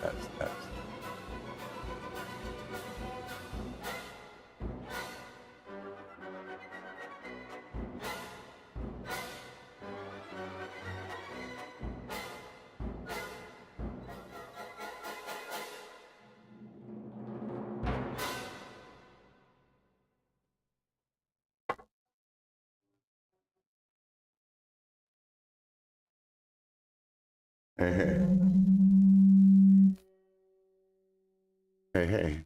Test. Hey. Hey.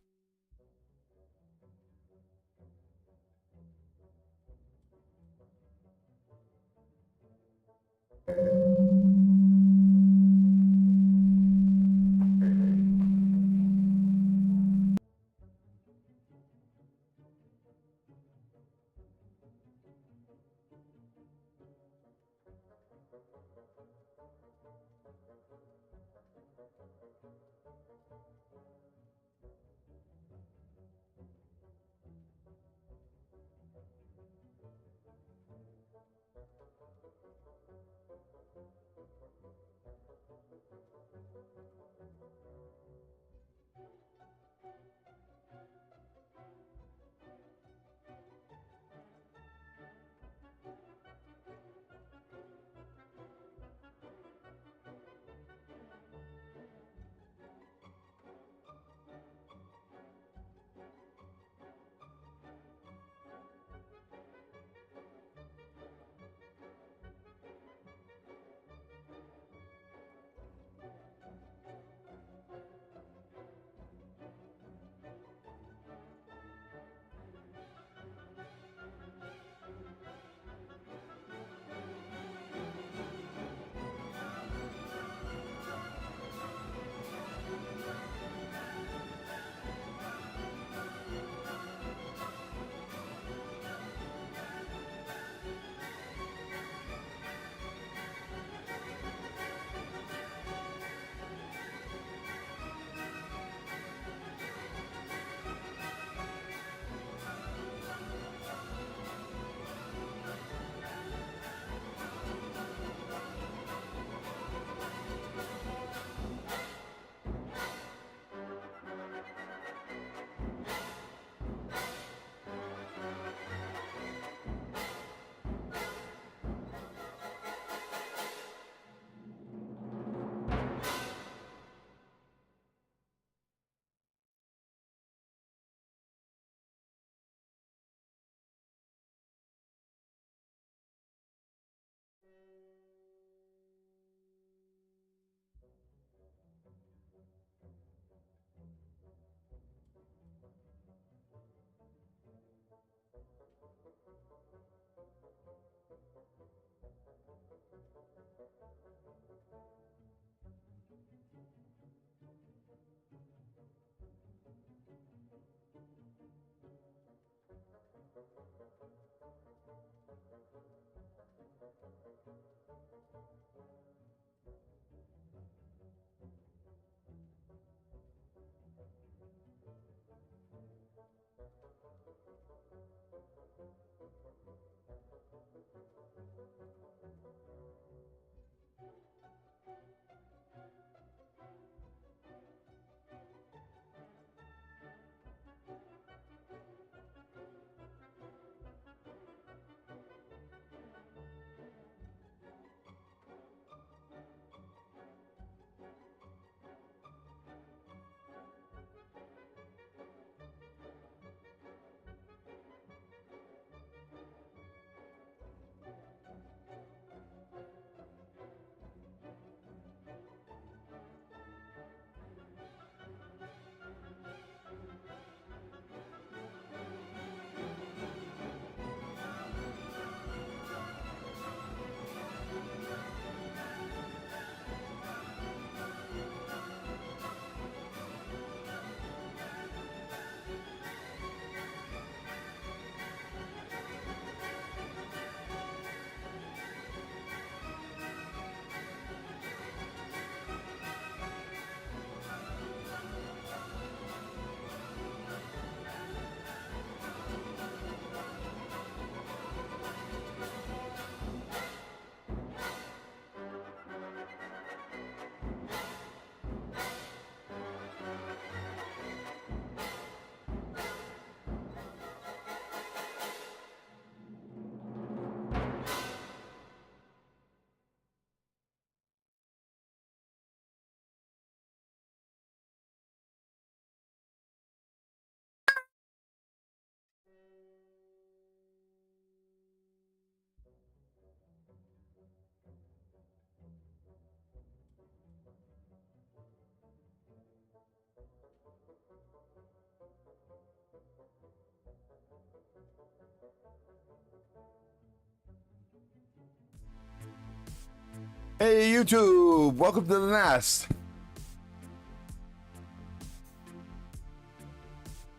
Hey YouTube, welcome to the nest.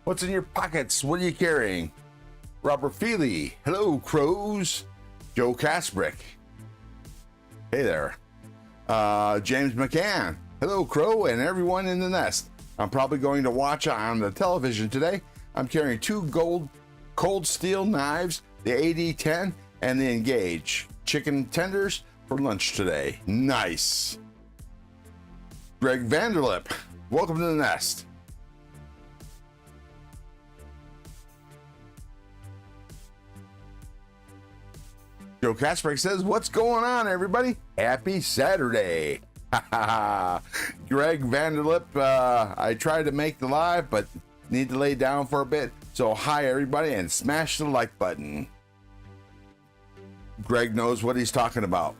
What's in your pockets? What are you carrying? Robert Feely, hello crows. Joe Casbrick, hey there. James McCann, hello crow and everyone in the nest. I'm probably going to watch on the television today. I'm carrying two gold cold steel knives, the AD10 and the Engage. Chicken tenders for lunch today. Nice. Greg Vanderlip, welcome to the nest. Joe Kasperk says, what's going on, everybody? Happy Saturday. Greg Vanderlip, I tried to make the live, but need to lay down for a bit. So hi, everybody, and smash the like button. Greg knows what he's talking about.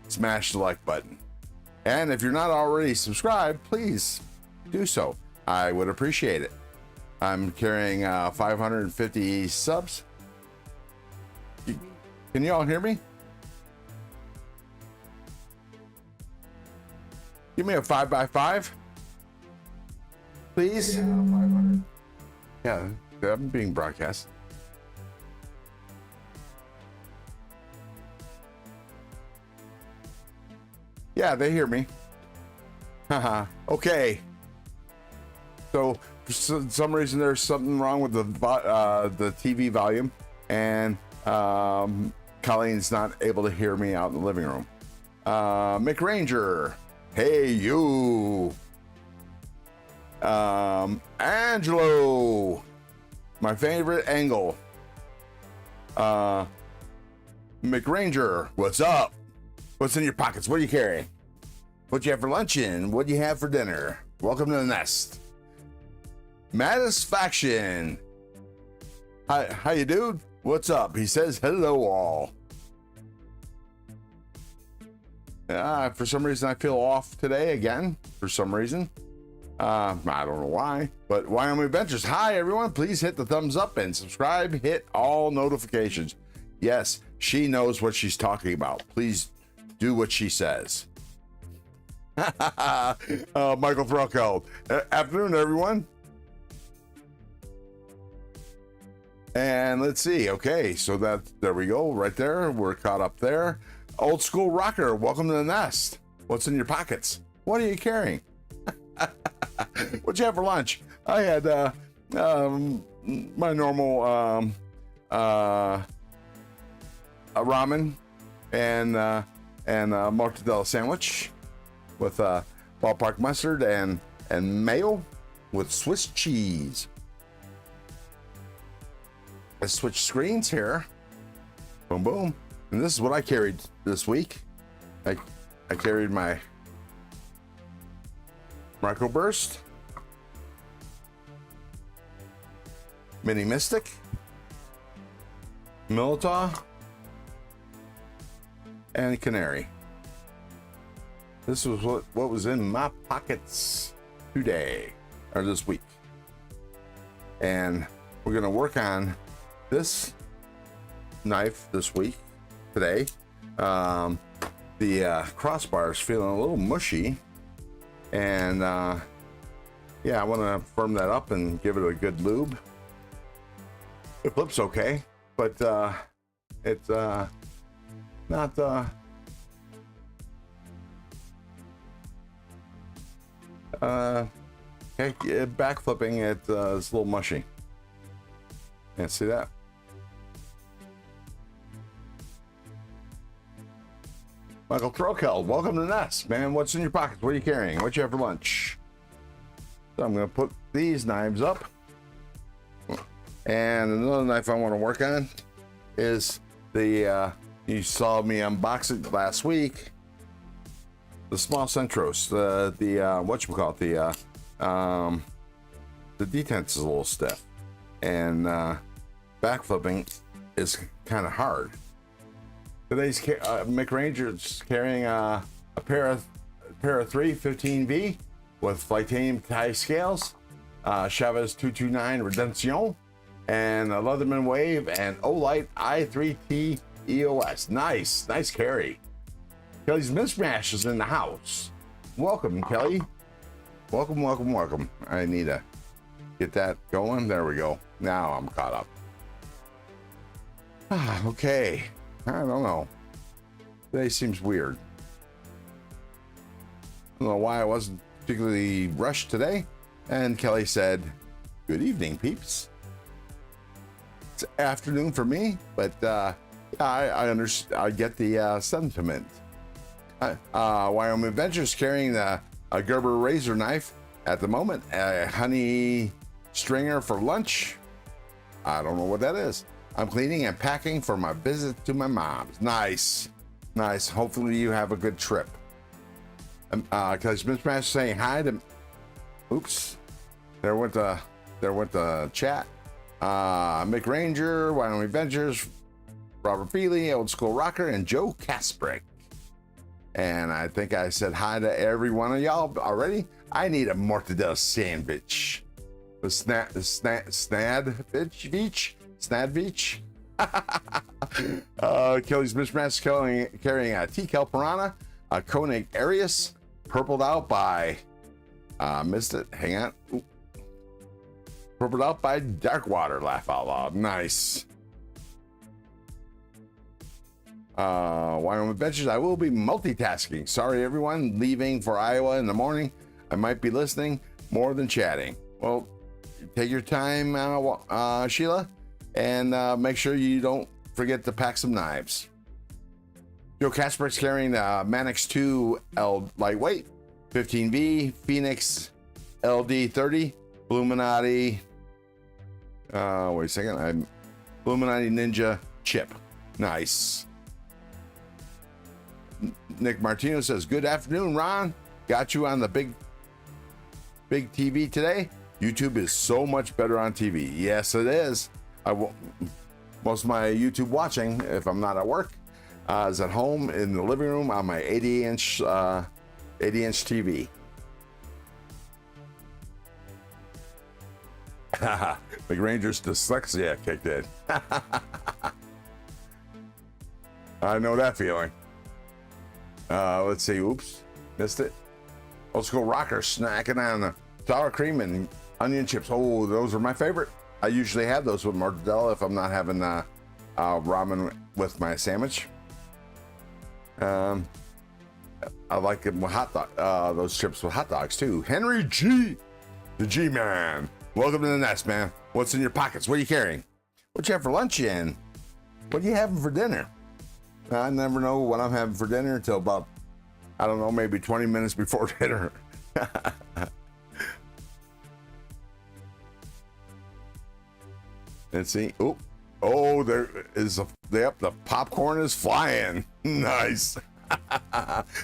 Smash the like button. And if you're not already subscribed, please do so. I would appreciate it. I'm carrying 550 subs. Can you all hear me? Give me a 5x5, please. 500. Yeah, I'm being broadcast. Yeah, they hear me. Haha. Okay. So for some reason there's something wrong with the TV volume, and Colleen's not able to hear me out in the living room. Mick Ranger, hey you. Angelo, my favorite angle. Mick Ranger, what's up? What's in your pockets? What are you carrying? What you have for luncheon? What do you have for dinner? Welcome to the nest. Matisfaction. Hi, how you dude? What's up? He says hello all. For some reason I feel off today again. For some reason. I don't know why. But Wyoming Adventures. Hi everyone. Please hit the thumbs up and subscribe. Hit all notifications. Yes, she knows what she's talking about. Please do what she says. Michael Threlkeld. Afternoon, everyone. And let's see. Okay, so there we go. Right there. We're caught up there. Old school rocker. Welcome to the nest. What's in your pockets? What are you carrying? What'd you have for lunch? I had my normal ramen and mortadella sandwich with ballpark mustard and mayo with Swiss cheese. I switched screens here. Boom, boom. And this is what I carried this week. I carried my Microburst, Mini Mystic, Militaw, and Canary. This was what was in my pockets today, or this week. And we're gonna work on this knife this week, today. The crossbar is feeling a little mushy, and yeah, I want to firm that up and give it a good lube. It flips okay, but it's not okay, back flipping it's a little mushy. Can't see that. Michael Trokel, welcome to the nest, man. What's in your pockets? What are you carrying? What you have for lunch? So I'm gonna put these knives up. And another knife I want to work on is the you saw me unbox it last week. The small Centros, the whatchamacallit, the detent is a little stiff, and back flipping is kind of hard. Today's Mick Ranger's carrying a pair of 315V with titanium tie scales, Chavez 229 Redemption, and a Leatherman Wave and Olight i3T EOS. Nice carry. Kelly's Mismatch is in the house. Welcome, Kelly. Welcome, welcome, welcome. I need to get that going. There we go. Now I'm caught up. Okay. I don't know. Today seems weird. I don't know why I wasn't particularly rushed today. And Kelly said, good evening, peeps. It's afternoon for me, but I understand. I get the sentiment. Wyoming Adventures carrying a Gerber razor knife at the moment. A honey stringer for lunch. I don't know what that is. I'm cleaning and packing for my visit to my mom's. Nice, nice. Hopefully you have a good trip. Because Mismatch saying hi to. Oops, there went the chat. Mick Ranger, Wyoming Adventures, Robert Feely, Old School Rocker, and Joe Kasprick. And I think I said hi to every one of y'all already. I need a mortadella sandwich. The snadvich. Kelly's Mismatch carrying a T-Kel Piranha, a Koenig Arius, purpled out by, missed it, hang on. Ooh. Purpled out by Darkwater, laugh out loud, nice. Wyoming Adventures, I will be multitasking. Sorry, everyone, leaving for Iowa in the morning. I might be listening more than chatting. Well, take your time, Sheila, and make sure you don't forget to pack some knives. Joe Kasper's carrying the Manix 2 L lightweight, 15V, Phoenix LD30, Illuminati. Wait a second, Illuminati Ninja chip. Nice. Nick Martino says, good afternoon, Ron. Got you on the big TV today. YouTube is so much better on TV. Yes, it is. Most of my YouTube watching, if I'm not at work, is at home in the living room on my 80-inch TV. Big Ranger's dyslexia kicked in. I know that feeling. Let's see. Oops, missed it. Old School Rocker snacking on the sour cream and onion chips. Oh, those are my favorite. I usually have those with mortadella if I'm not having ramen with my sandwich. I like it with hot dog. Those chips with hot dogs too. Henry G, the G man. Welcome to the nest, man. What's in your pockets? What are you carrying? What you have for lunch, and what are you having for dinner? I never know what I'm having for dinner until about, I don't know, maybe 20 minutes before dinner. Let's see. Oh, there is the popcorn is flying. Nice.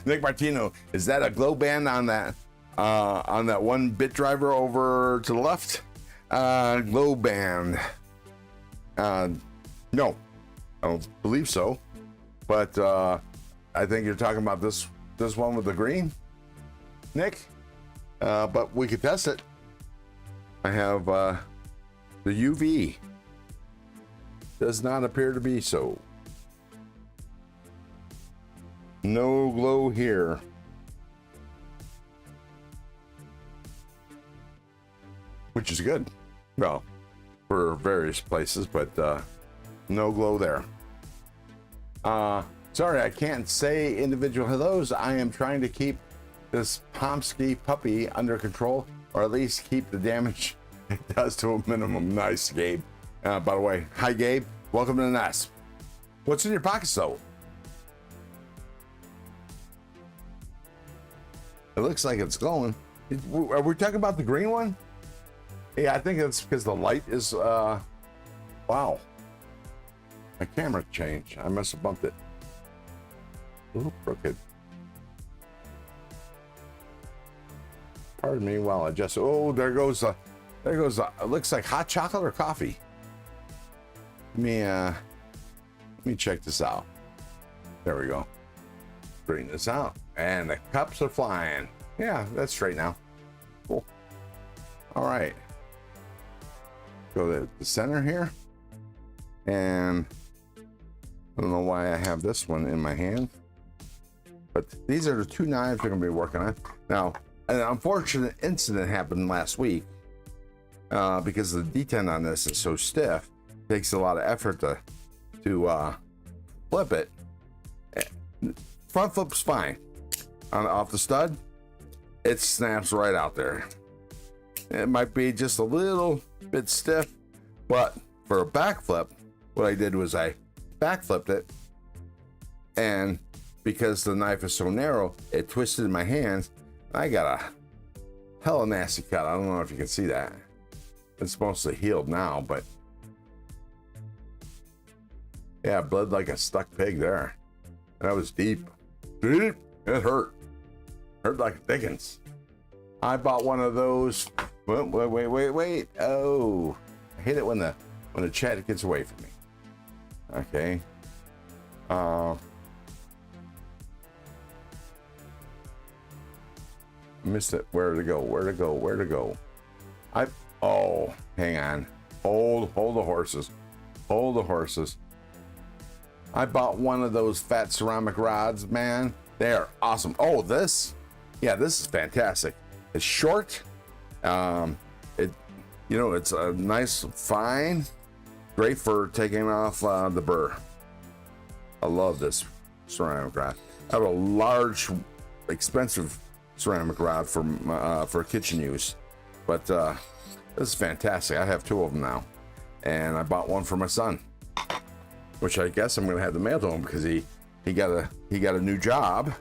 Nick Martino, is that a glow band on that one bit driver over to the left? Glow band. No, I don't believe so. But I think you're talking about this one with the green, Nick. But we could test it. I have the UV. Does not appear to be so. No glow here. Which is good. Well, for various places, but no glow there. Sorry, I can't say individual hellos. I am trying to keep this Pomsky puppy under control, or at least keep the damage it does to a minimum. Nice, Gabe. By the way, hi, Gabe. Welcome to the nest. What's in your pockets, though? It looks like it's glowing. Are we talking about the green one? Yeah, I think it's because the light is, wow. My camera changed. I must have bumped it. Ooh, crooked. Pardon me while I just, oh, there goes, it looks like hot chocolate or coffee. Let me check this out. There we go. Bring this out. And the cups are flying. Yeah, that's straight now. Cool. All right. Go to the center here. And I don't know why I have this one in my hand. But these are the two knives we're going to be working on. Now, an unfortunate incident happened last week because the detent on this is so stiff. It takes a lot of effort to flip it. Front flip's fine. Off the stud, it snaps right out there. It might be just a little bit stiff, but for a back flip, what I did was I back flipped it, and because the knife is so narrow, it twisted in my hands. I got a hella nasty cut. I don't know if you can see that. It's mostly healed now, but yeah, bled like a stuck pig there. That was deep. Deep. It hurt. Hurt like Dickens. I bought one of those. Wait. Oh, I hate it when the chat gets away from me. Okay. Missed it. Where to go? Oh, hang on. Hold the horses. I bought one of those fat ceramic rods, man. They are awesome. Oh, this is fantastic. It's short. It's a nice, fine, great for taking off the burr. I love this ceramic rod. I have a large, expensive ceramic rod for kitchen use, but this is fantastic. I have two of them now, and I bought one for my son, which I guess I'm gonna have to mail to him because he got a new job,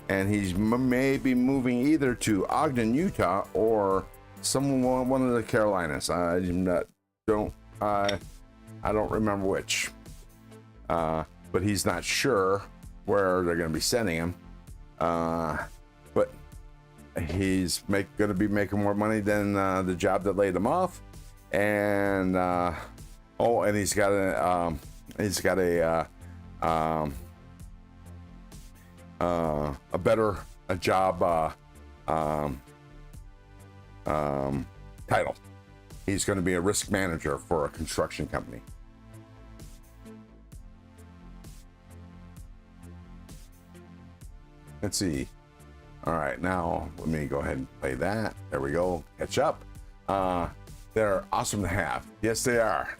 and he's maybe moving either to Ogden, Utah, or one of the Carolinas. I don't remember which, but he's not sure where they're going to be sending him. But he's going to be making more money than the job that laid him off, and and he's got a better job title. He's going to be a risk manager for a construction company. Let's see. All right, now let me go ahead and play that. There we go. Catch up. They're awesome to have. Yes, they are.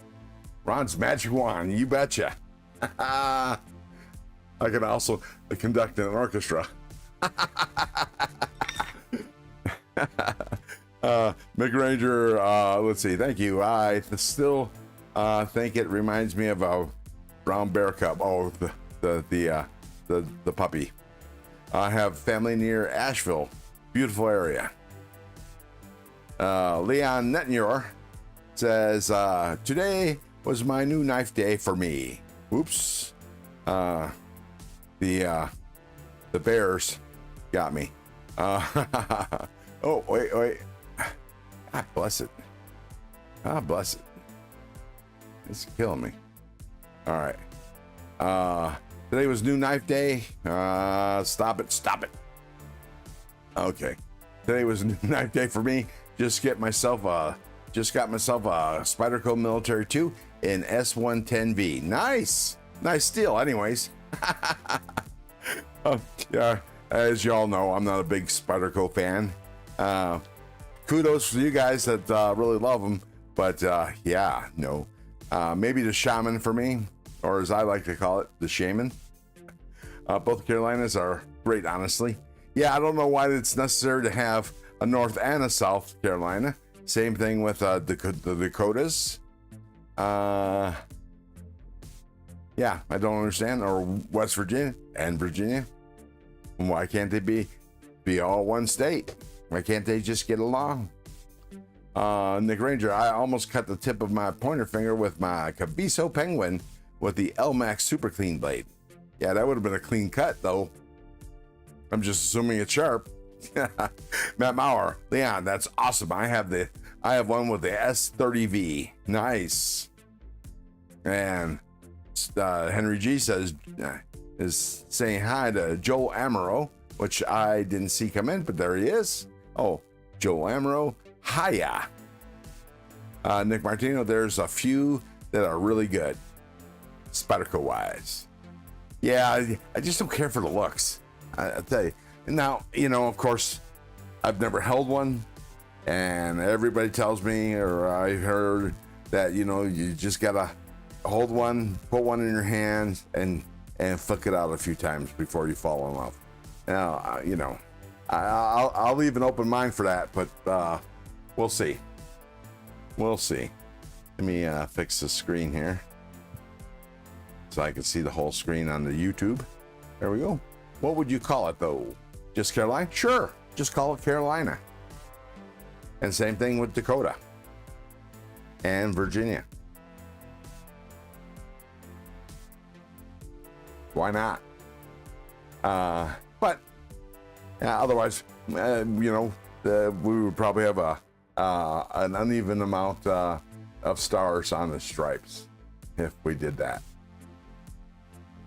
Ron's magic wand. You betcha. I can also conduct an orchestra. Mick Ranger, let's see. Thank you. I still think it reminds me of a brown bear cub. Oh, the puppy. I have family near Asheville. Beautiful area. Leon Nettenyor says, today was my new knife day for me. Oops. The bears got me. Oh, wait. God bless it. It's killing me. All right. Today was new knife day. Stop it. Okay. Today was new knife day for me. Just got myself a Spyderco Military 2 in S110V. Nice deal. Anyways. Yeah, as y'all know, I'm not a big Spyderco fan. Kudos for you guys that really love them, but maybe the Shaman for me, or as I like to call it, the Shaman. Both Carolinas are great, honestly. Yeah, I don't know why it's necessary to have a North and a South Carolina. Same thing with the Dakotas. Yeah, I don't understand. Or West Virginia and Virginia. Why can't they be all one state? Why can't they just get along? Nick Ranger, I almost cut the tip of my pointer finger with my Cabiso Penguin with the LMAX Super Clean blade. Yeah, that would have been a clean cut, though. I'm just assuming it's sharp. Matt Maurer, Leon, that's awesome. I have one with the S30V. Nice. And Henry G is saying hi to Joel Amaro, which I didn't see come in, but there he is. Oh, Joel Amaro. Hiya. Nick Martino, there's a few that are really good, Spyderco wise. Yeah, I just don't care for the looks. I tell you. Now, you know, of course, I've never held one, and everybody tells me, or I heard that, you know, you just gotta hold one, put one in your hands, and flick it out a few times before you fall in love. Now, you know, I'll leave an open mind for that, but we'll see. We'll see. Let me fix the screen here so I can see the whole screen on the YouTube. There we go. What would you call it, though? Just Carolina? Sure. Just call it Carolina. And same thing with Dakota and Virginia. Why not? But otherwise, you know, we would probably have an uneven amount of stars on the stripes if we did that.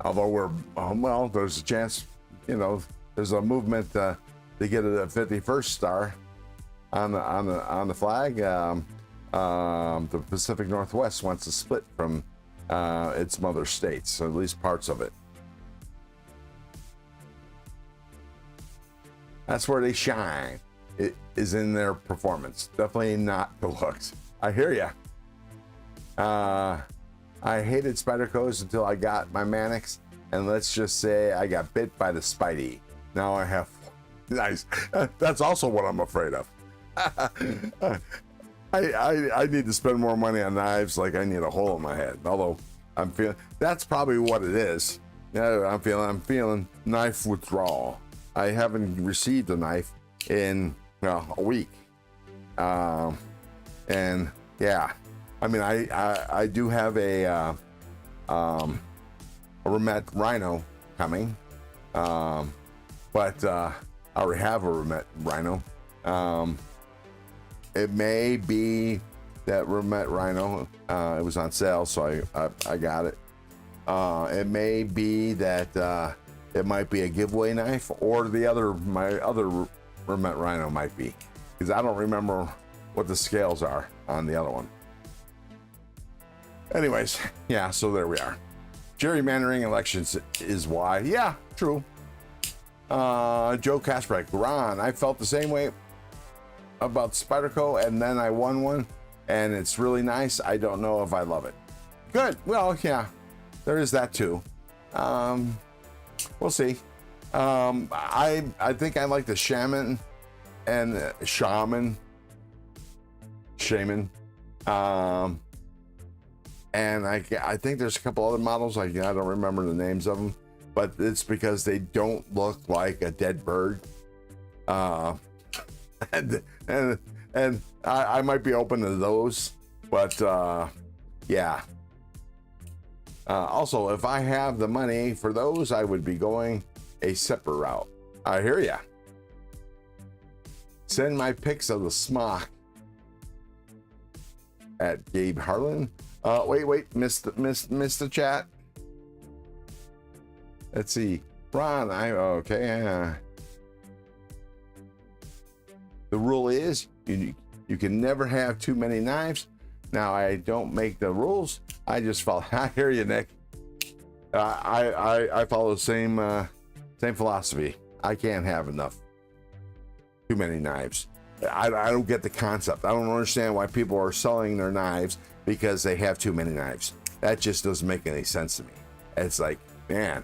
Although we're well, there's a chance, you know, there's a movement to get a 51st star on the flag. The Pacific Northwest wants to split from its mother states, so at least parts of it. That's where they shine. It is in their performance, definitely not the looks. I hear ya. I hated Spyderco's until I got my Mannix, and let's just say I got bit by the Spidey. Now I have, nice. That's also what I'm afraid of. I need to spend more money on knives, like I need a hole in my head. Although I'm feeling, that's probably what it is. Yeah, I'm feeling knife withdrawal. I haven't received a knife in a week, and yeah, I mean I do have a Remet Rhino coming, but I already have a Remet Rhino. It may be that Remet Rhino, it was on sale, so I got it. It may be that it might be a giveaway knife, or my other Remet Rhino might be, because I don't remember what the scales are on the other one. Anyways, yeah, so there we are. Gerrymandering elections is why. Yeah, true. Joe Kasprek, Ron, I felt the same way about Spyderco, and then I won one, and it's really nice. I don't know if I love it. Good. Well, yeah, there is that too. We'll see. I think I like the Shaman and Shaman. And I think there's a couple other models. I don't remember the names of them, but it's because they don't look like a dead bird. And I might be open to those, but yeah. Also, if I have the money for those, I would be going a separate route. I hear ya. Send my pics of the smock at Gabe Harlan. Wait, missed the chat. Let's see, Ron. Okay. The rule is you can never have too many knives. Now I don't make the rules. I just follow. I hear you, Nick. I follow the same philosophy. I can't have too many knives. I don't get the concept. I don't understand why people are selling their knives because they have too many knives. That just doesn't make any sense to me. It's like, man,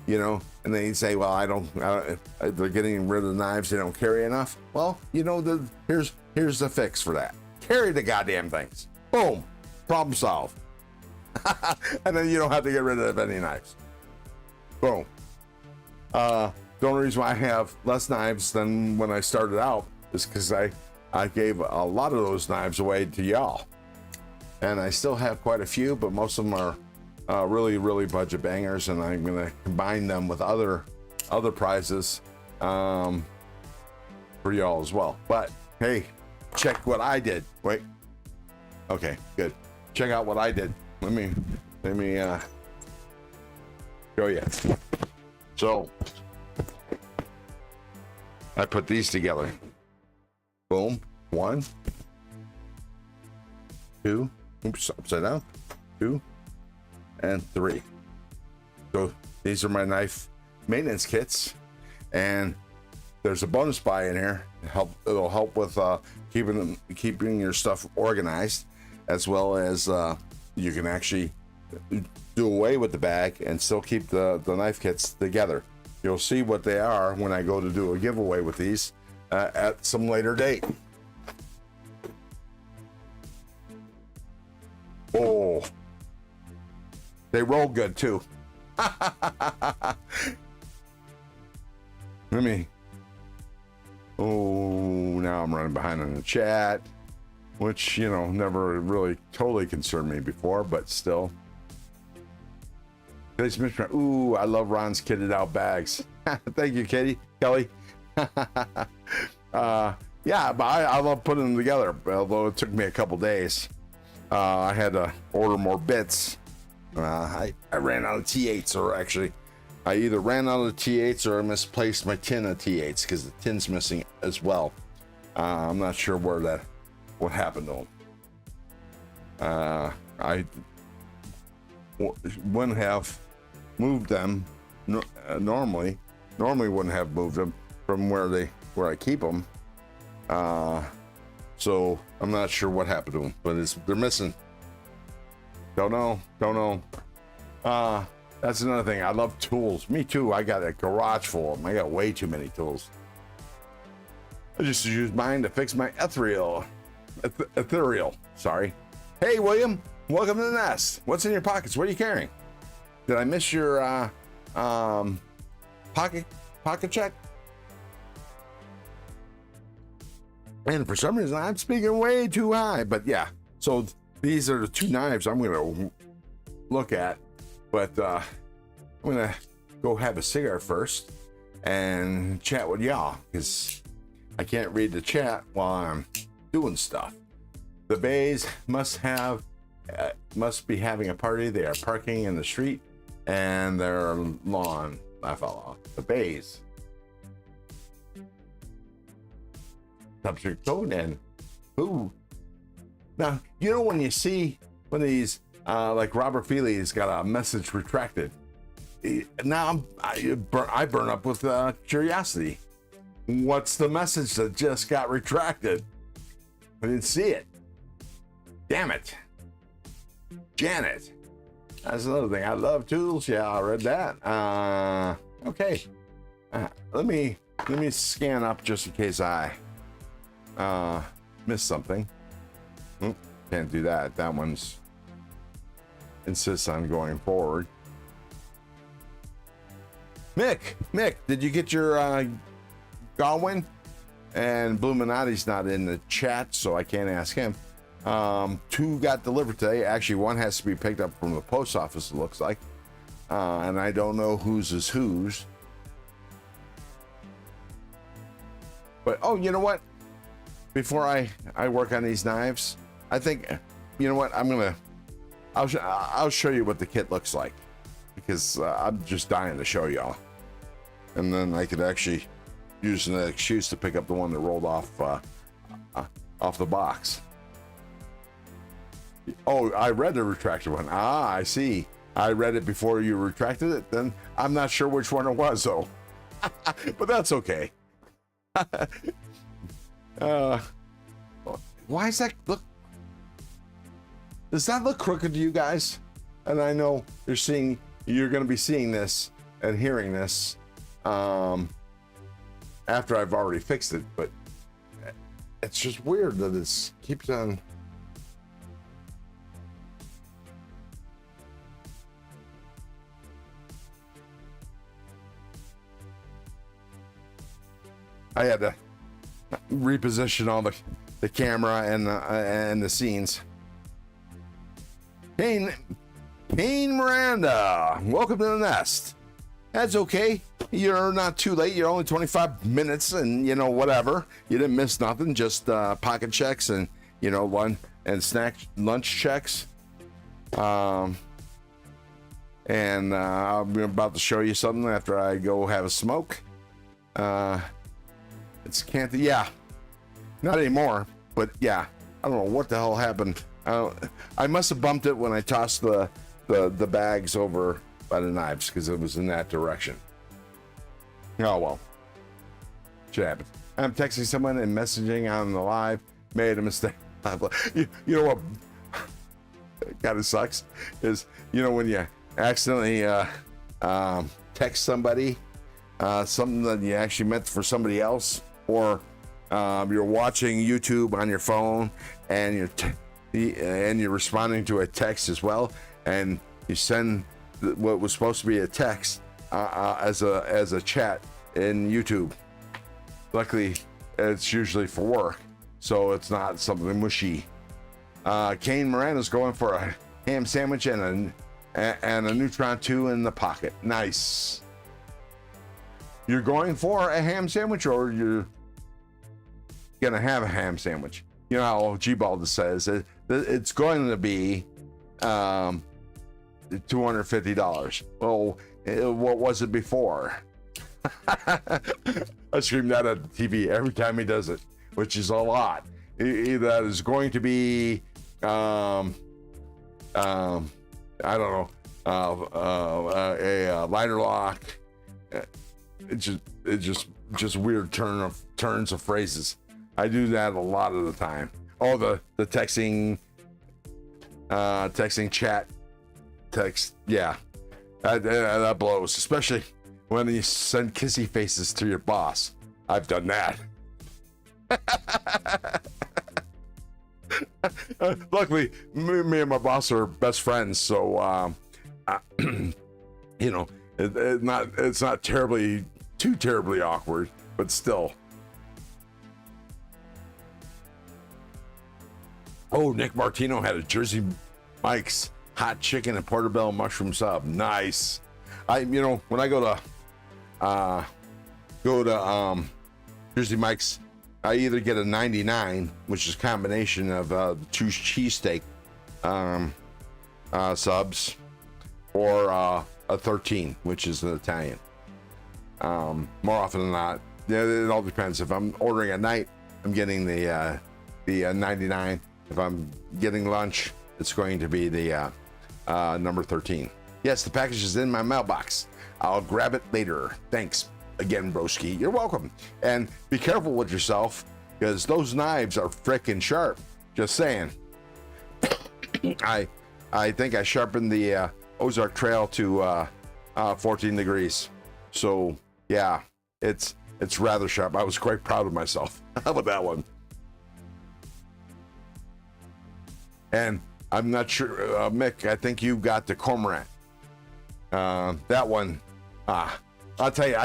you know, and then you say, well, I don't they're getting rid of the knives, they don't carry enough. Well, you know, here's the fix for that. Carry the goddamn things. Boom, problem solved. And then you don't have to get rid of any knives. Boom. The only reason why I have less knives than when I started out is because I gave a lot of those knives away to y'all. And I still have quite a few, but most of them are really, really budget bangers, and I'm gonna combine them with other prizes for y'all as well. But hey, check what I did. Wait. Okay, good. Check out what I did. Let me show you. So I put these together. Boom. 1, 2. Oops, upside down. 2 and 3. So these are my knife maintenance kits. And there's a bonus buy in here. It'll help with keeping your stuff organized, as well as you can actually do away with the bag and still keep the knife kits together. You'll see what they are when I go to do a giveaway with these at some later date. Oh, they roll good too. Let me. Oh, now I'm running behind on the chat, which, you know, never really totally concerned me before, but still. Ooh, I love Ron's kitted out bags. Thank you, Kelly. Yeah, but I love putting them together, although it took me a couple days. I had to order more bits. I ran out of T8s, or actually, I either ran out of T8s or I misplaced my tin of T8s because the tin's missing as well. I'm not sure what happened to them. I wouldn't have moved them normally wouldn't have moved them from where I keep them. So I'm not sure what happened to them, but they're missing. Don't know. That's another thing. I love tools. Me too. I got a garage full of them. I got way too many tools. I just use mine to fix my ethereal. Sorry. Hey, William. Welcome to the nest. What's in your pockets? What are you carrying? Did I miss your pocket check? And for some reason, I'm speaking way too high. But yeah, so these are the two knives I'm going to look at. But I'm going to go have a cigar first and chat with y'all, because I can't read the chat while I'm doing stuff. The Bays must be having a party. They are parking in the street and their lawn. I fell off. The Bays. Subject code and who? Now, you know, when you see one of these, like Robert Feely's got a message retracted. Now I burn up with curiosity. What's the message that just got retracted? I didn't see it. Damn it. Janet. That's another thing. I love tools. Yeah, I read that. Okay. Let me scan up just in case I missed something. Can't do that. That one's insists on going forward. Mick, did you get your Godwin? And Bluminati's not in the chat, so I can't ask him. 2 got delivered today. Actually, 1 has to be picked up from the post office, it looks like. And I don't know whose is whose. But, oh, you know what? Before I work on these knives, I think, you know what? I'll show you what the kit looks like, because I'm just dying to show y'all. And then I could actually use an excuse to pick up the one that rolled off the box. Oh, I read the retracted one. Ah, I see. I read it before you retracted it. Then I'm not sure which one it was, though. But that's okay. Why is that look? Does that look crooked to you guys? And I know you're going to be seeing this and hearing this after I've already fixed it, but it's just weird that it keeps on. I had to reposition all the camera and the scenes. Kane Miranda, welcome to the nest. That's okay. You're not too late. You're only 25 minutes, and you know, whatever. You didn't miss nothing. Just pocket checks and, you know, lunch checks. And I'm about to show you something after I go have a smoke. Yeah, not anymore, but yeah, I don't know what the hell happened. I must have bumped it when I tossed the bags over by the knives, because it was in that direction. Oh well, Shit happens. I'm texting someone and messaging on the live. Made a mistake. You know what kind of sucks is, you know, when you accidentally text somebody something that you actually meant for somebody else, or you're watching YouTube on your phone and you're responding to a text as well, and you send what was supposed to be a text as a chat in YouTube. Luckily, it's usually for work, so it's not something mushy. Kane Miranda's going for a ham sandwich and a Neutron 2 in the pocket. Nice. You're going for a ham sandwich, or you're gonna have a ham sandwich? You know how G-Ball says it's going to be $250. Well, what was it before? I scream that at the TV every time he does it, which is a lot. That is going to be I don't know, a liner lock. It's just weird turns of phrases. I do that a lot of the time. Oh, the texting chat text, yeah, that blows, especially when you send kissy faces to your boss. I've done that. Luckily, me and my boss are best friends, so you know, it's not too terribly awkward, but still. Oh, Nick Martino had a Jersey Mike's hot chicken and portobello mushroom sub. Nice. You know, when I go to Jersey Mike's, I either get a 99, which is a combination of two cheesesteak subs, or a 13, which is an Italian. More often than not, it all depends. If I'm ordering at night, I'm getting the 99. If I'm getting lunch, it's going to be the number 13. Yes, the package is in my mailbox. I'll grab it later. Thanks again, broski. You're welcome. And be careful with yourself, because those knives are freaking sharp. Just saying. I think I sharpened the Ozark Trail to 14 degrees. So yeah, it's rather sharp. I was quite proud of myself. How about that one? And I'm not sure, Mick, I think you got the cormorant. That one, I'll tell you,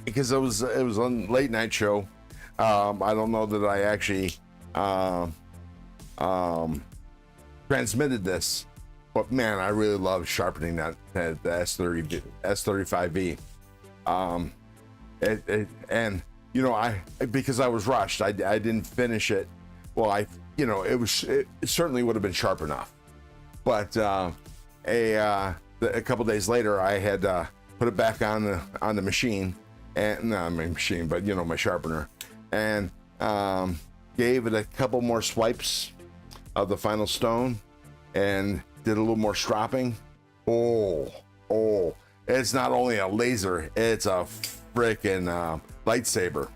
because it was on late night show. I don't know that I actually transmitted this, but man, I really love sharpening the S35V. And you know, because I was rushed, I didn't finish it. Well, you know, it certainly would have been sharp enough, but a couple days later, I had put it back on the machine, and not my machine, but you know, my sharpener, and gave it a couple more swipes of the final stone, and did a little more stropping. Oh, it's not only a laser, it's a freaking lightsaber.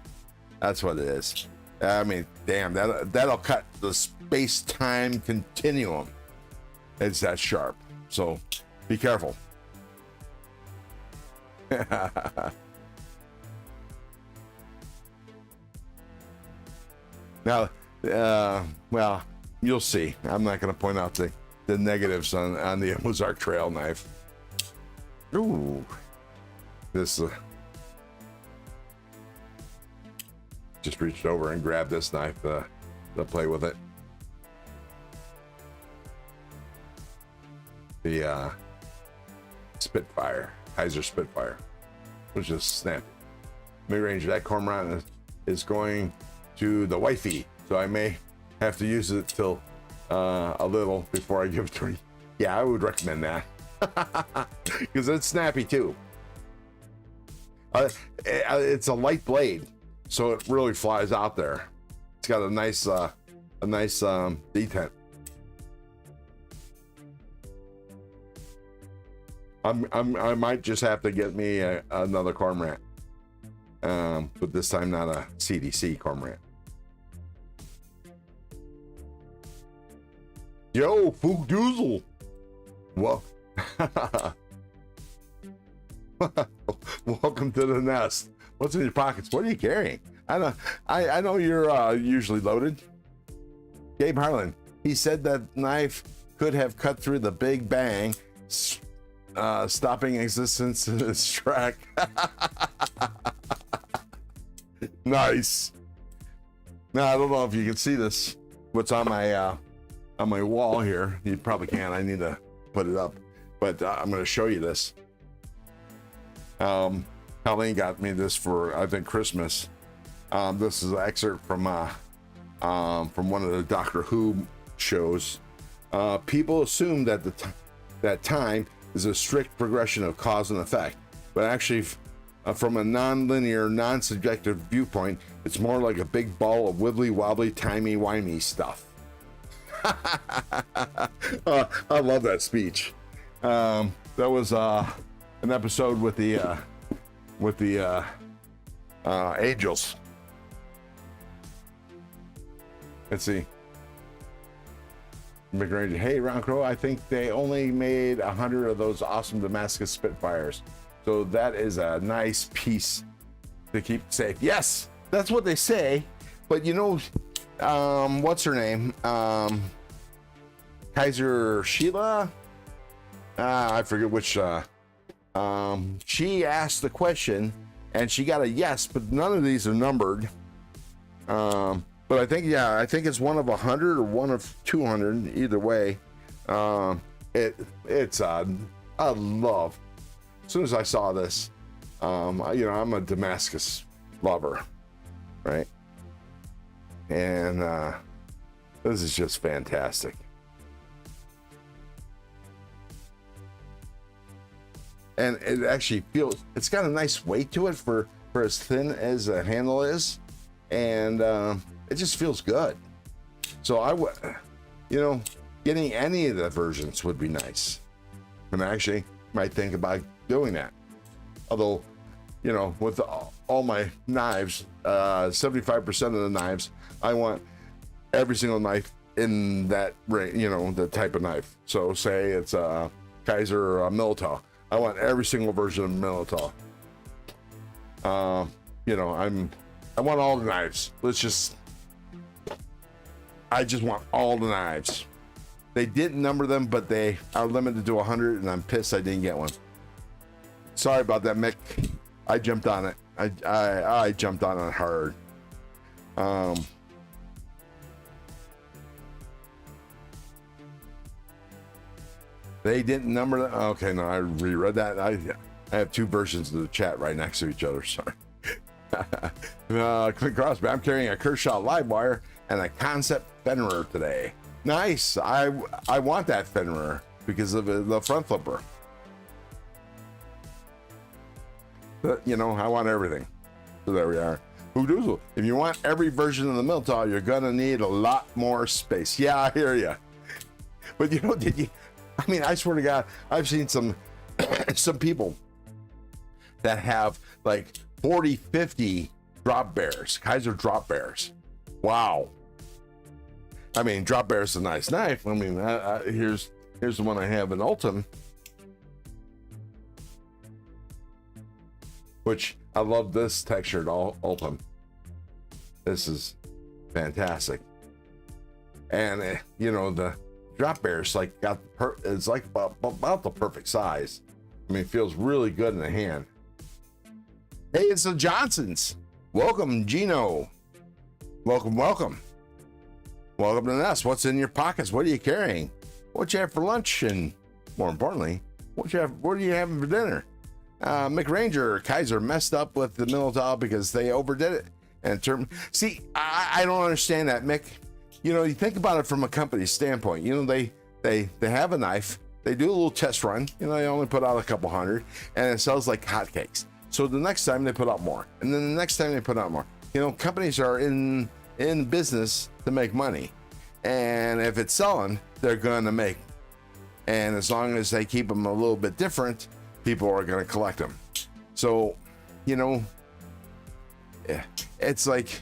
That's what it is. I mean, damn, that'll cut the space-time continuum. It's that sharp. So be careful. Now, well, you'll see. I'm not going to point out the negatives on the Ozark Trail knife. Ooh, this just reached over and grabbed this knife to play with it. The Spitfire, Kaiser Spitfire, which is snappy. Mid-range, that cormorant is going to the wifey, so I may have to use it till a little before I give it to her. Yeah, I would recommend that, because it's snappy too. It's a light blade, so it really flies out there. It's got a nice detent. I might just have to get me another cormorant. but this time not a CDC cormorant. Yo, Foogdoozle. Well, welcome to the nest. What's in your pockets? What are you carrying? I know you're usually loaded. Gabe Harlan. He said that knife could have cut through the Big Bang, stopping existence in its track. Nice. Now I don't know if you can see this. What's on my wall here? You probably can't. I need to put it up, but I'm going to show you this. Colleen got me this for, I think, Christmas. This is an excerpt from one of the Doctor Who shows. People assume that that time is a strict progression of cause and effect, but actually, from a non-linear, non-subjective viewpoint, it's more like a big ball of wibbly-wobbly, timey-wimey stuff. I love that speech. That was an episode with the Angels. Let's see. McRanger, hey, Round Crow, I think they only made 100 of those awesome Damascus Spitfires. So that is a nice piece to keep safe. Yes, that's what they say. But you know, what's her name? Kaiser Sheila? I forget which. She asked the question and she got a yes, but none of these are numbered. But I think, yeah, I think it's one of 100 or one of 200, either way. It's I love. As soon as I saw this, you know, I'm a Damascus lover, right? And this is just fantastic. And it actually feels, it's got a nice weight to it for as thin as the handle is. And it just feels good. So I would, you know, getting any of the versions would be nice. And I actually might think about doing that. Although, you know, with all my knives, 75% of the knives, I want every single knife in that range, you know, the type of knife. So say it's a Kaiser or a Militaw. I want every single version of Militaw. You know, I want all the knives. I just want all the knives. They didn't number them, but they are limited to 100, and I'm pissed I didn't get one. Sorry about that, Mick. I jumped on it. I jumped on it hard. They didn't number them. Okay, no, I reread that. I have two versions of the chat right next to each other. Sorry. Click Crosby. I'm carrying a Kershaw live wire and a Concept Fenrir today. Nice. I want that Fenrir because of the front flipper. But, you know, I want everything. So there we are. Hoodoo. If you want every version of the Militaw, you're gonna need a lot more space. Yeah, I hear you. But you know, I mean, I swear to God, I've seen some people that have like 40, 50 drop bears, Kaiser drop bears. Wow. I mean, drop bear is a nice knife. I mean, here's the one I have in Ultim, which I love this textured Ultim. This is fantastic. And you know, the drop bear's like it's like about the perfect size. I mean, it feels really good in the hand. Hey, it's the Johnsons. Welcome, Gino. Welcome. Welcome to the nest. What's in your pockets? What are you carrying? What you have for lunch? And more importantly, what are you having for dinner? McRanger, Kaiser messed up with the Militaw because they overdid it. And see, I don't understand that, Mick. You know, you think about it from a company standpoint. You know, they have a knife. They do a little test run. You know, they only put out a couple hundred, and it sells like hotcakes. So the next time they put out more, and then the next time they put out more. You know, companies are in business to make money, and if it's selling, they're going to make. And as long as they keep them a little bit different, people are going to collect them. So, you know, it's like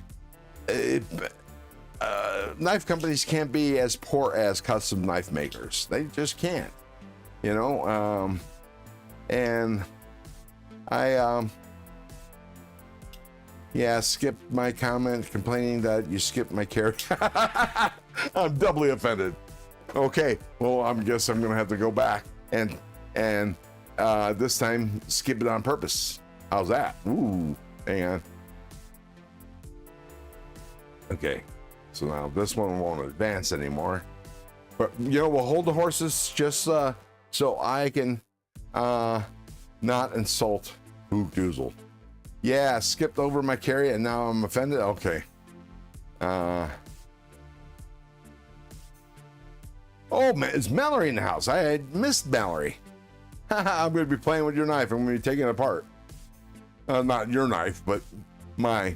knife companies can't be as poor as custom knife makers. They just can't, you know. And I yeah, skipped my comment complaining that you skipped my carry. I'm doubly offended. Okay, well, I guess I'm gonna have to go back and this time skip it on purpose. How's that? Ooh, hang on. Okay, so now this one won't advance anymore. But you know, we'll hold the horses just so I can not insult Boog Doozle. Yeah, skipped over my carry and now I'm offended. Okay. Oh man, it's Mallory in the house. I had missed Mallory. I'm going to be playing with your knife. I'm going to be taking it apart. Not your knife, but my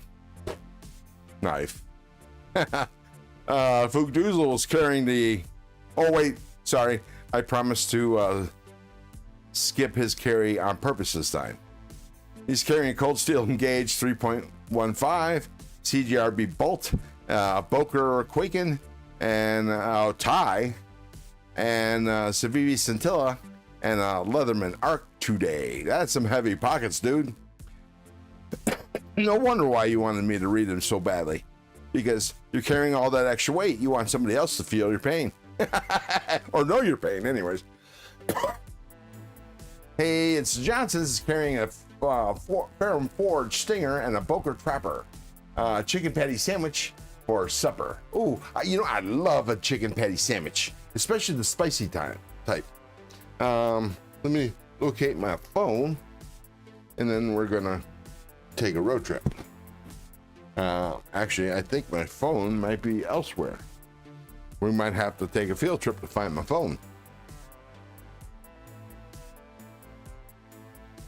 knife. Boog Doozle is carrying the... Oh wait, sorry. I promised to skip his carry on purpose this time. He's carrying a cold steel engaged 3.15 CGRB bolt, Boker Quaken, and Tie, and Civivi Scintilla, and Leatherman Arc today. That's some heavy pockets, dude. No wonder why you wanted me to read them so badly. Because you're carrying all that extra weight. You want somebody else to feel your pain. Or know your pain, anyways. Hey, it's Johnson's carrying a Ferrum Forge Stinger and a Boker Trapper. Chicken patty sandwich for supper. Ooh, you know, I love a chicken patty sandwich, especially the spicy type. Let me locate my phone, and then we're gonna take a road trip. Actually, I think my phone might be elsewhere. We might have to take a field trip to find my phone.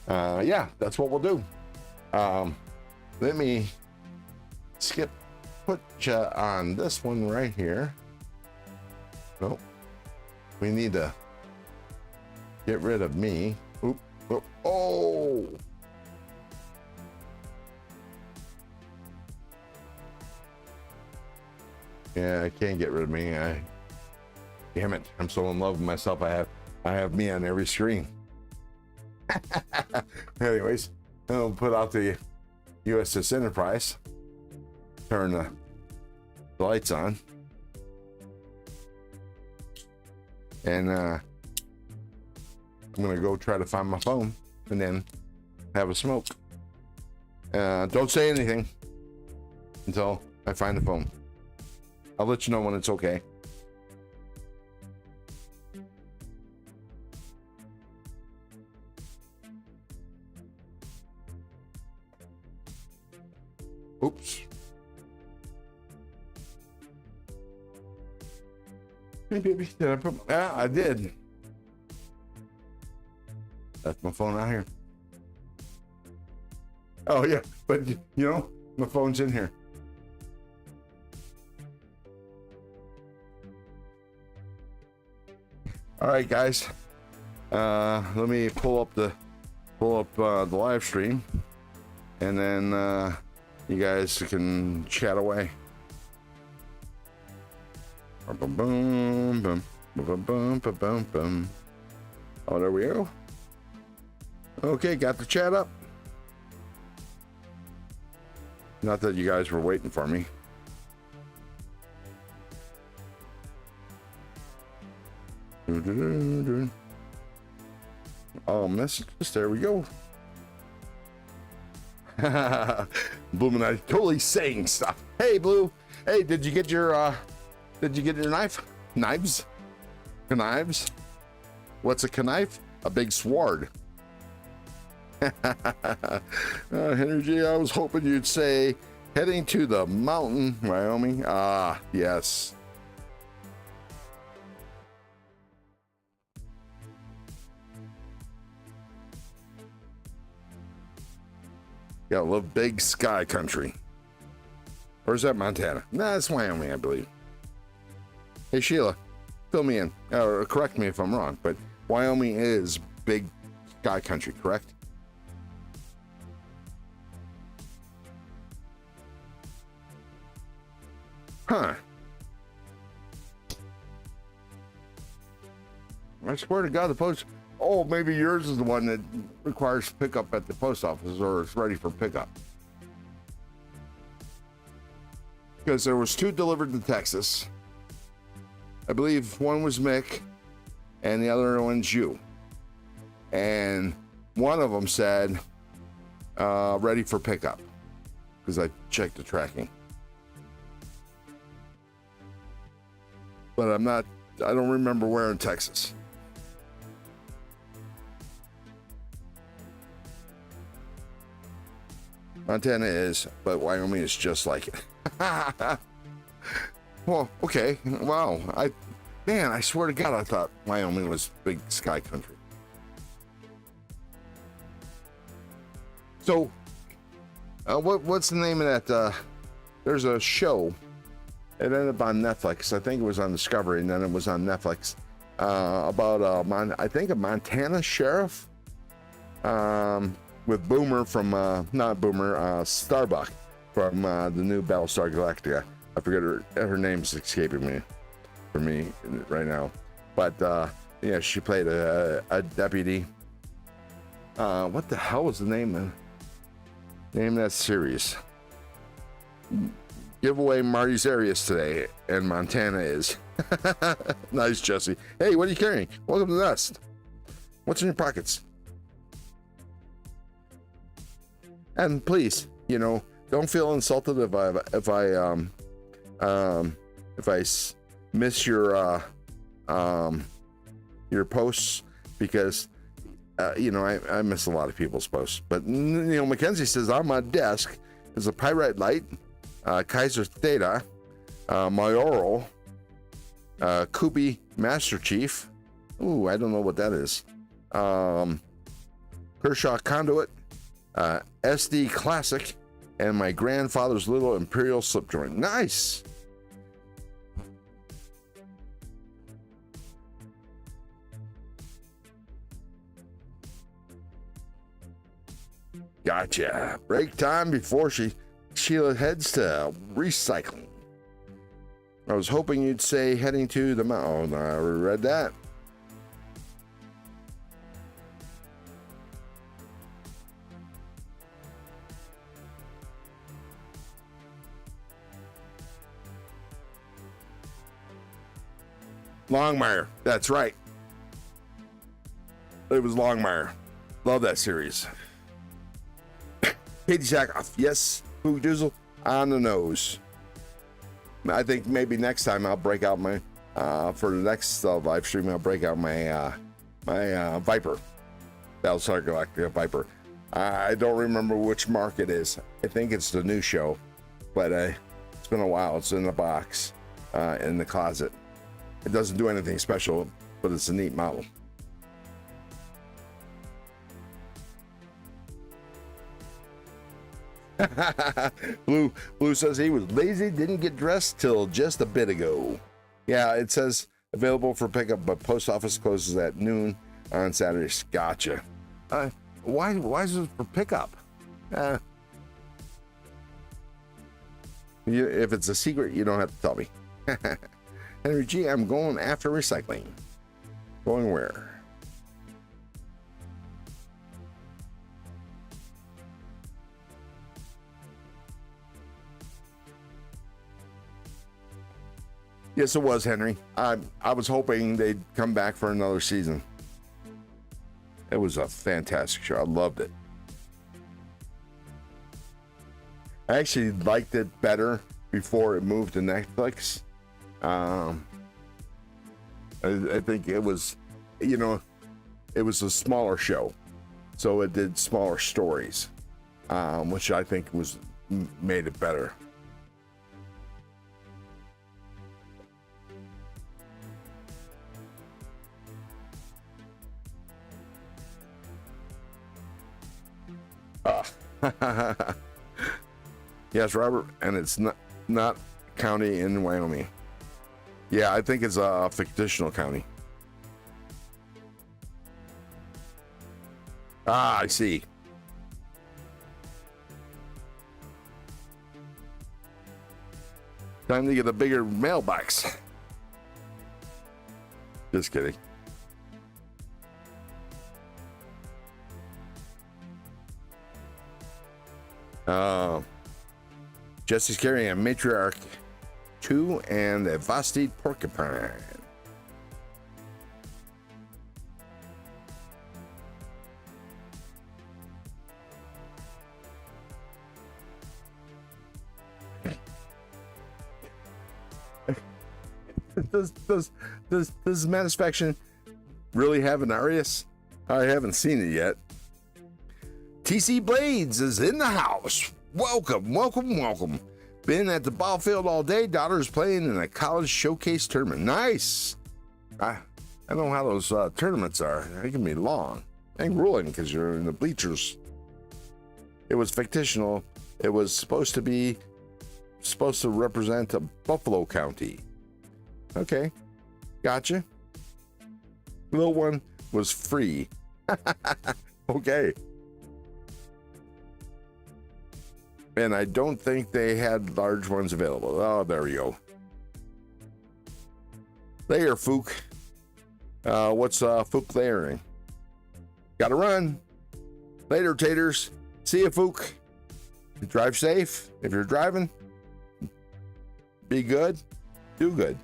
Yeah, that's what we'll do. Let me put you on this one right here. Nope. We need to get rid of me. Oop. Oh! Yeah, I can't get rid of me. Damn it! I'm so in love with myself. I have me on every screen. Anyways, I'll put out the USS Enterprise. Turn the lights on, and I'm gonna go try to find my phone, and then have a smoke. Don't say anything until I find the phone. I'll let you know when it's okay. Oops. Hey, baby, did I put... Yeah, I did. That's my phone out here. Oh, yeah, but, you know, my phone's in here. All right, guys. Let me pull up the live stream, and then you guys can chat away. Oh, there we go. Okay, got the chat up. Not that you guys were waiting for me. Oh, messages. There we go. Bluminati totally saying stuff. Hey, Blue. Hey, did you get your knife? Knives? Knives? What's a knife? A big sword. Henry G, I was hoping you'd say heading to the mountain, Wyoming. Ah, yes. Got a little big sky country. Or is that Montana? Nah, it's Wyoming, I believe. Hey, Sheila, fill me in. Or correct me if I'm wrong, but Wyoming is big sky country, correct? Huh. I swear to God, the post. Oh, maybe yours is the one that requires pickup at the post office, or it's ready for pickup. Because there was 2 delivered to Texas. I believe one was Mick, and the other one's you. And one of them said, ready for pickup, because I checked the tracking. But I don't remember where in Texas. Montana is, but Wyoming is just like it. Well, okay. Wow. I swear to God, I thought Wyoming was big sky country. So, what's the name of that? There's a show. It ended up on Netflix. I think it was on Discovery, and then it was on Netflix. About I think a Montana sheriff. With Boomer from not Boomer, Starbuck from the new Battlestar Galactica. I forget her name's escaping me right now, but yeah, she played a deputy. What the hell was the name of that series? Give away Marty's Areas today, and Montana is. Nice, Jesse. Hey, what are you carrying? Welcome to the nest. What's in your pockets? And please, don't feel insulted if I miss your posts, because I miss a lot of people's posts. But Mackenzie says on my desk is a Pyrite Light, Kaiser Theta, Mayoro, Kubi Master Chief. Ooh, I don't know what that is. Kershaw Conduit, SD Classic, and my grandfather's little Imperial slip joint. Nice. Gotcha. Break time before Sheila heads to recycling. I was hoping you'd say heading to the mountain. I already read that. Longmire, that's right. It was Longmire. Love that series. Katie Sackhoff, yes. Food Doozle, on the nose. I think maybe next time I'll break out my, for the next live stream, I'll break out my Viper. Battlestar Galactica Viper. I don't remember which mark it is. I think it's the new show, but it's been a while. It's in the box, in the closet. It doesn't do anything special, but it's a neat model. Blue says he was lazy, didn't get dressed till just a bit ago. Yeah, it says available for pickup, but post office closes at noon on Saturdays. Gotcha. Why is it for pickup? If it's a secret, you don't have to tell me. Henry G, I'm going after recycling. Going where? Yes, it was, Henry. I was hoping they'd come back for another season. It was a fantastic show. I loved it. I actually liked it better before it moved to Netflix. I think it was, it was a smaller show, so it did smaller stories, which I think made it better. Yes, Robert, and it's not county in Wyoming. Yeah, I think it's a fictional county. Ah, I see. Time to get a bigger mailbox. Just kidding. Jesse's carrying a Matriarch 2 and a Vosteed Porcupine. Does Manufacturing really have an Arius? I haven't seen it yet. TC Blades is in the house. Welcome, welcome, welcome. Been at the ball field all day. Daughter's playing in a college showcase tournament. Nice. I know how those tournaments are. They can be long and grueling because you're in the bleachers. It was fictional. It was supposed to represent a Buffalo County. Okay, gotcha. Little one was free. Okay. And I don't think they had large ones available. Oh, there we go. Layer, Fook. What's Fook layering? Gotta run. Later, taters. See ya, Fook. Drive safe. If you're driving, be good. Do good.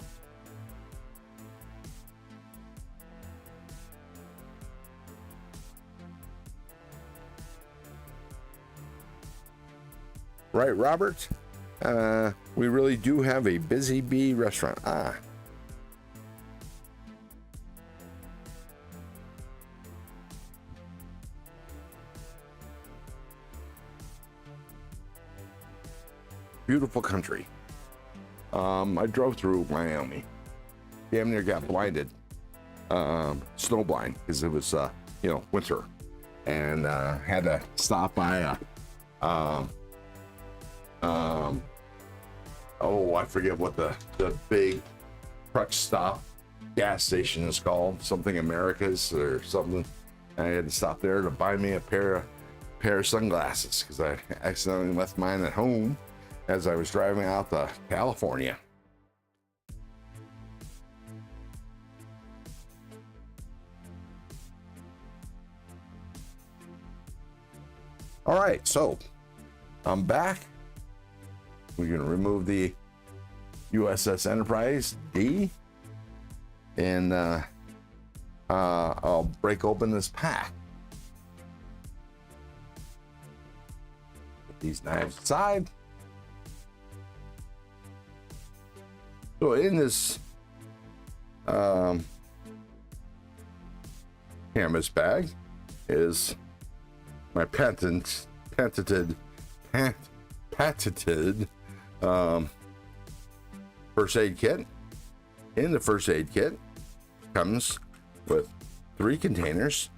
Right, Robert? We really do have a busy bee restaurant. Beautiful country. I drove through Miami. Damn near got blinded. Snow blind because it was, winter. And had to stop by I forget what the big truck stop gas station is called, something America's or something. I had to stop there to buy me a pair of sunglasses because I accidentally left mine at home as I was driving out to California. All right, so I'm back. We're going to remove the USS Enterprise D, and I'll break open this pack. Put these knives aside. So in this canvas bag is my patented first aid kit. In the first aid kit comes with 3 containers.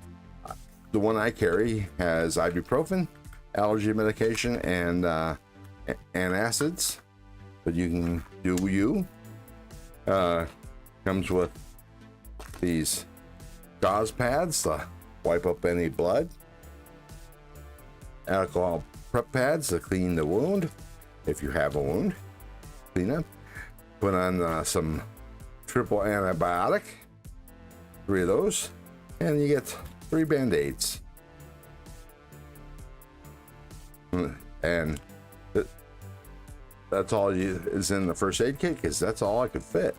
The one I carry has ibuprofen, allergy medication, and acids, but you can do you. Comes with these gauze pads to wipe up any blood, alcohol prep pads to clean the wound if you have a wound, clean up. Put on some triple antibiotic, 3 of those, and you get 3 band-aids. And that's all is in the first aid kit, because that's all I could fit.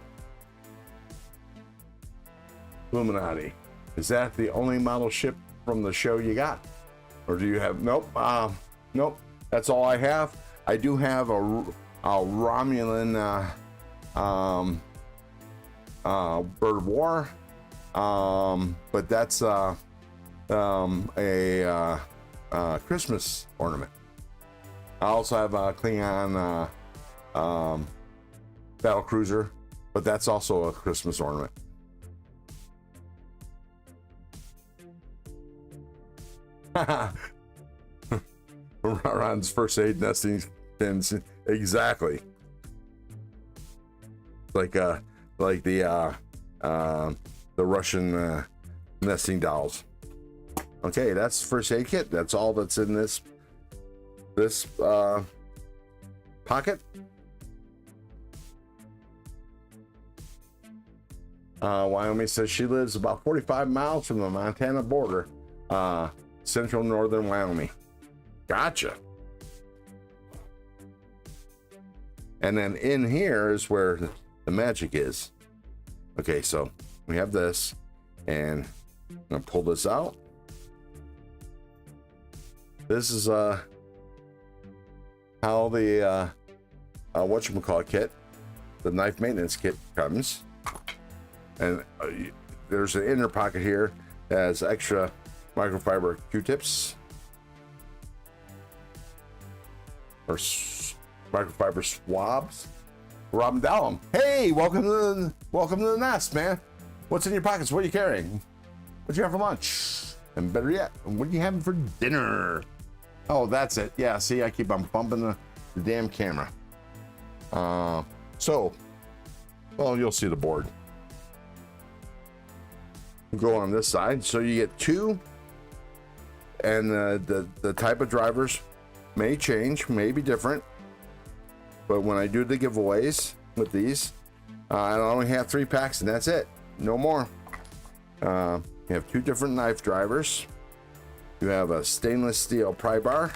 Illuminati, is that the only model ship from the show you got, or do you have? Nope. Nope. That's all I have. I do have a Romulan Bird of War, but that's a Christmas ornament. I also have a Klingon battle cruiser, but that's also a Christmas ornament. Ron's first aid nesting pins, exactly. Like the Russian nesting dolls. Okay, that's first aid kit. That's all that's in this pocket. Wyoming says she lives about 45 miles from the Montana border, central northern Wyoming. Gotcha. And then in here is where the magic is. Okay, so we have this, and I'm gonna pull this out. This is how the whatchamacallit kit, the knife maintenance kit, comes. And there's an inner pocket here that has extra microfiber Q-tips or microfiber swabs. Rob Dallum, hey, welcome to the nest, man. What's in your pockets? What are you carrying? What you have for lunch? And better yet, what are you having for dinner? Oh, that's it. Yeah, see, I keep on bumping the damn camera. So, well, you'll see the board. Go on this side, so you get two, and the type of drivers may change, may be different, but when I do the giveaways with these, I only have 3 packs, and that's it, no more. You have 2 different knife drivers. You have a stainless steel pry bar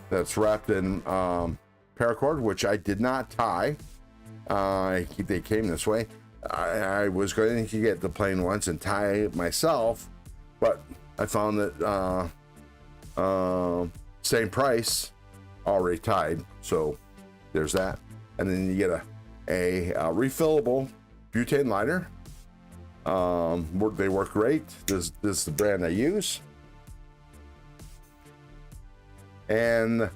that's wrapped in paracord, which I did not tie. They came this way. I was going to get the plain ones and tie it myself, but I found that same price, already tied, so there's that. And then you get a refillable butane lighter. They work great. This is the brand I use, and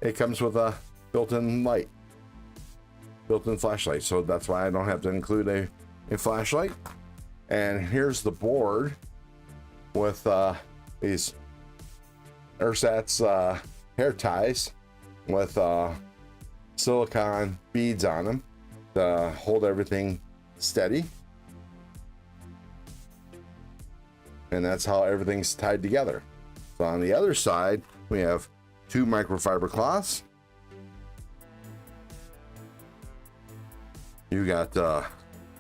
it comes with a built-in light, built-in flashlight, so that's why I don't have to include a flashlight. And here's the board with these ersatz hair ties with silicone beads on them to hold everything steady. And that's how everything's tied together. So on the other side, we have 2 microfiber cloths. You got, and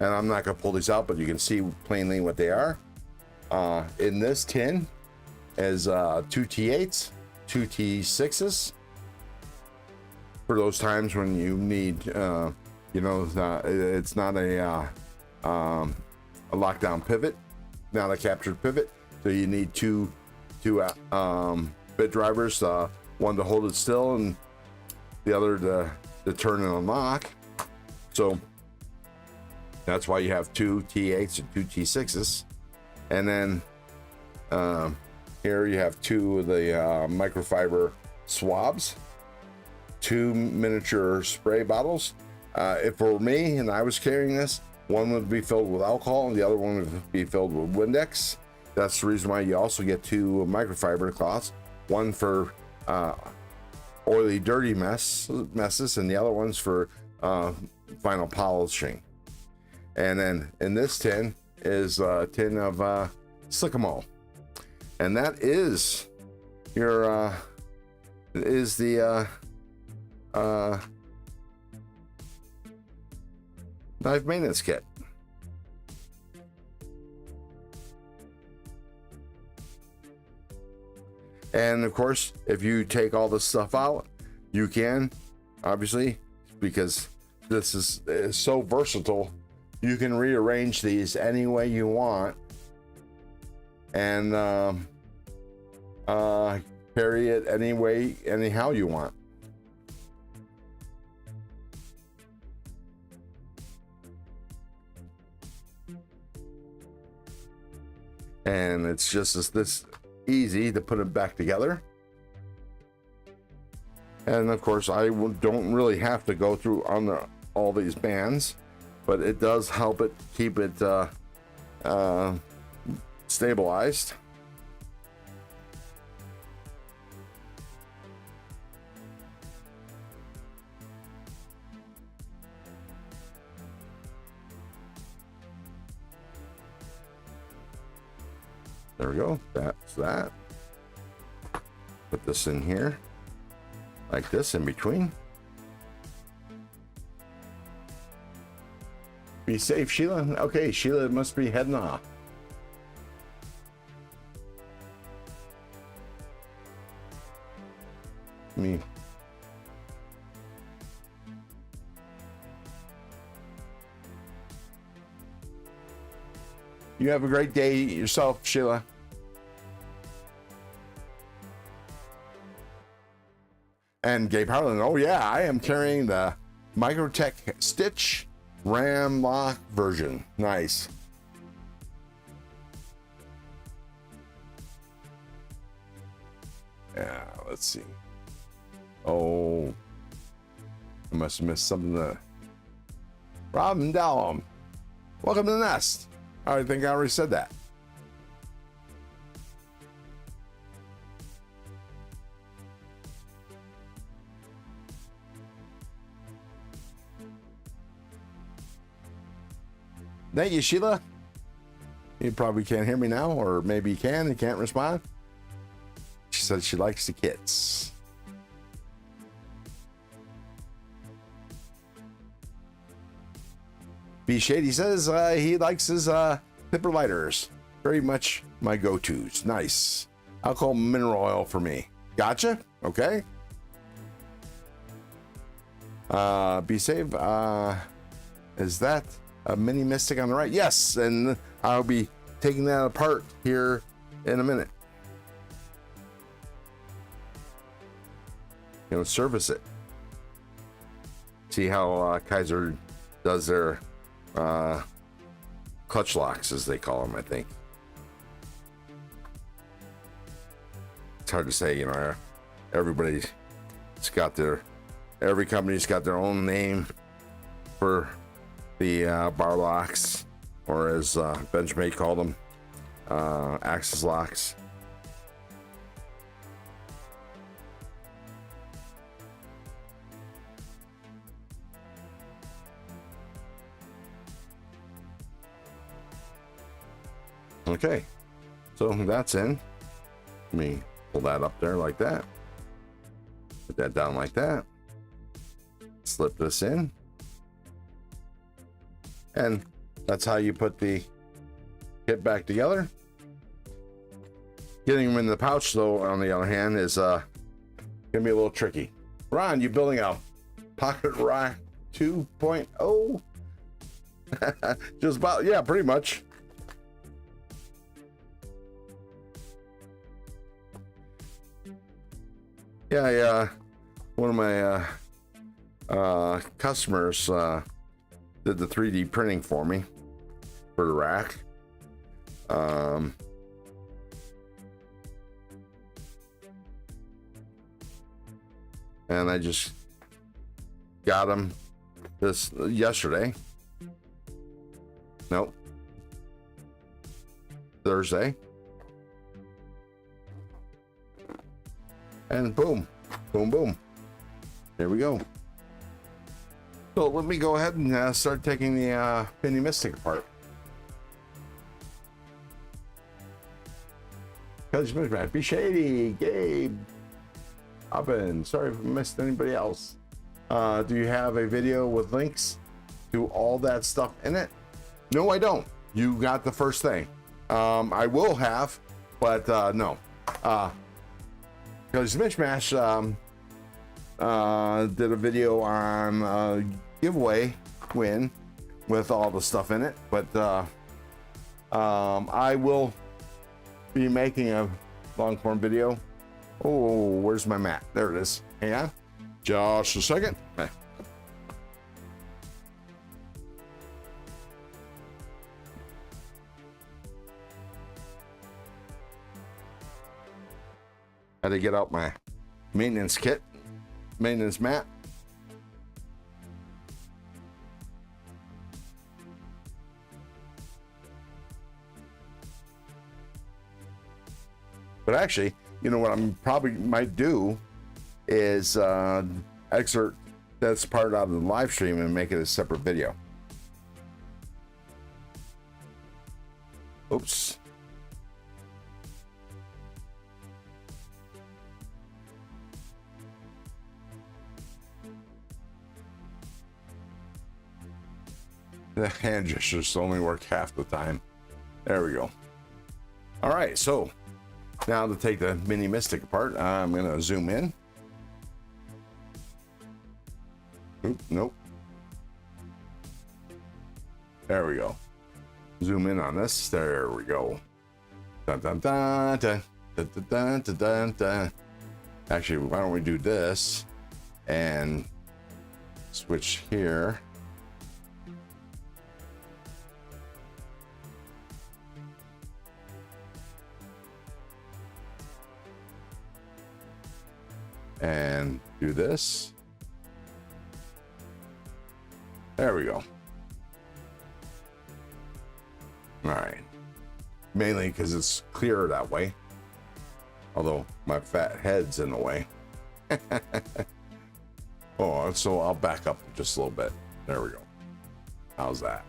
I'm not gonna pull these out, but you can see plainly what they are. In this tin is 2 T8s, 2 T6s, for those times when you need, it's not a lockdown pivot, not a captured pivot, so you need two bit drivers, one to hold it still and the other to turn and unlock. So that's why you have 2 T8s and 2 T6s. And then here you have 2 of the microfiber swabs, 2 miniature spray bottles. If it were me and I was carrying this, one would be filled with alcohol and the other one would be filled with Windex. That's the reason why you also get 2 microfiber cloths, one for oily, dirty messes, and the other one's for final polishing. And then in this tin is a tin of Slickamol, and that is your knife maintenance kit. And of course, if you take all this stuff out, you can, obviously, because this is so versatile, you can rearrange these any way you want and carry it anyhow you want. And it's just this easy to put it back together. And of course, I don't really have to go through all these bands, but it does help it keep it stabilized. There we go. That's that. Put this in here, like this, in between. Be safe, Sheila. Okay, Sheila must be heading off. Me. You have a great day yourself, Sheila. And Gabe Harlan, oh yeah, I am carrying the Microtech Stitch Ram Lock version. Nice. Yeah, let's see. Oh, I must have missed something there. Robin Dallum, welcome to the nest. I think I already said that. Thank you, Sheila. You probably can't hear me now, or maybe you can and can't respond. She said she likes the kits. B Shady says he likes his Pipper lighters. Very much my go-tos. Nice. Alcohol mineral oil for me. Gotcha. Okay. Be safe. Is that a mini Mystic on the right? Yes, and I'll be taking that apart here in a minute. You know, service it. See how Kaiser does their clutch locks, as they call them, I think. It's hard to say, you know, every company's got their own name for the bar locks, or as Benjamin called them, axis locks. Okay, so that's in. Let me pull that up there like that. Put that down like that. Slip this in. And that's how you put the kit back together. Getting them in the pouch, though, on the other hand, is gonna be a little tricky. Ron, you building a pocket rack 2.0? Just about, yeah, pretty much. Yeah, one of my customers did the 3D printing for me for the rack. And I just got them yesterday. Nope. Thursday. And boom, boom, boom. There we go. So let me go ahead and start taking the Mini Mystic apart. Be Shady, Gabe, Oven. Sorry if I missed anybody else. Do you have a video with links to all that stuff in it? No, I don't. You got the first thing. I will have, but no. Because Mishmash did a video on giveaway win with all the stuff in it, but I will be making a long form video. Oh, where's my mat? There it is. Hang on just a second. Okay. Had to get out my maintenance kit, maintenance mat. But actually, you know what I'm probably might do is excerpt that's part out of the live stream and make it a separate video. Oops. The hand gestures only work half the time. There we go. All right, so now to take the mini Mystic apart, I'm gonna zoom in. Oop, nope. There we go. Zoom in on this. There we go. Dun, dun, dun, dun, dun, dun, dun, dun, dun. Actually, why don't we do this and switch here. And do this. There we go. All right. Mainly because it's clearer that way. Although my fat head's in the way. Oh, so I'll back up just a little bit. There we go. How's that?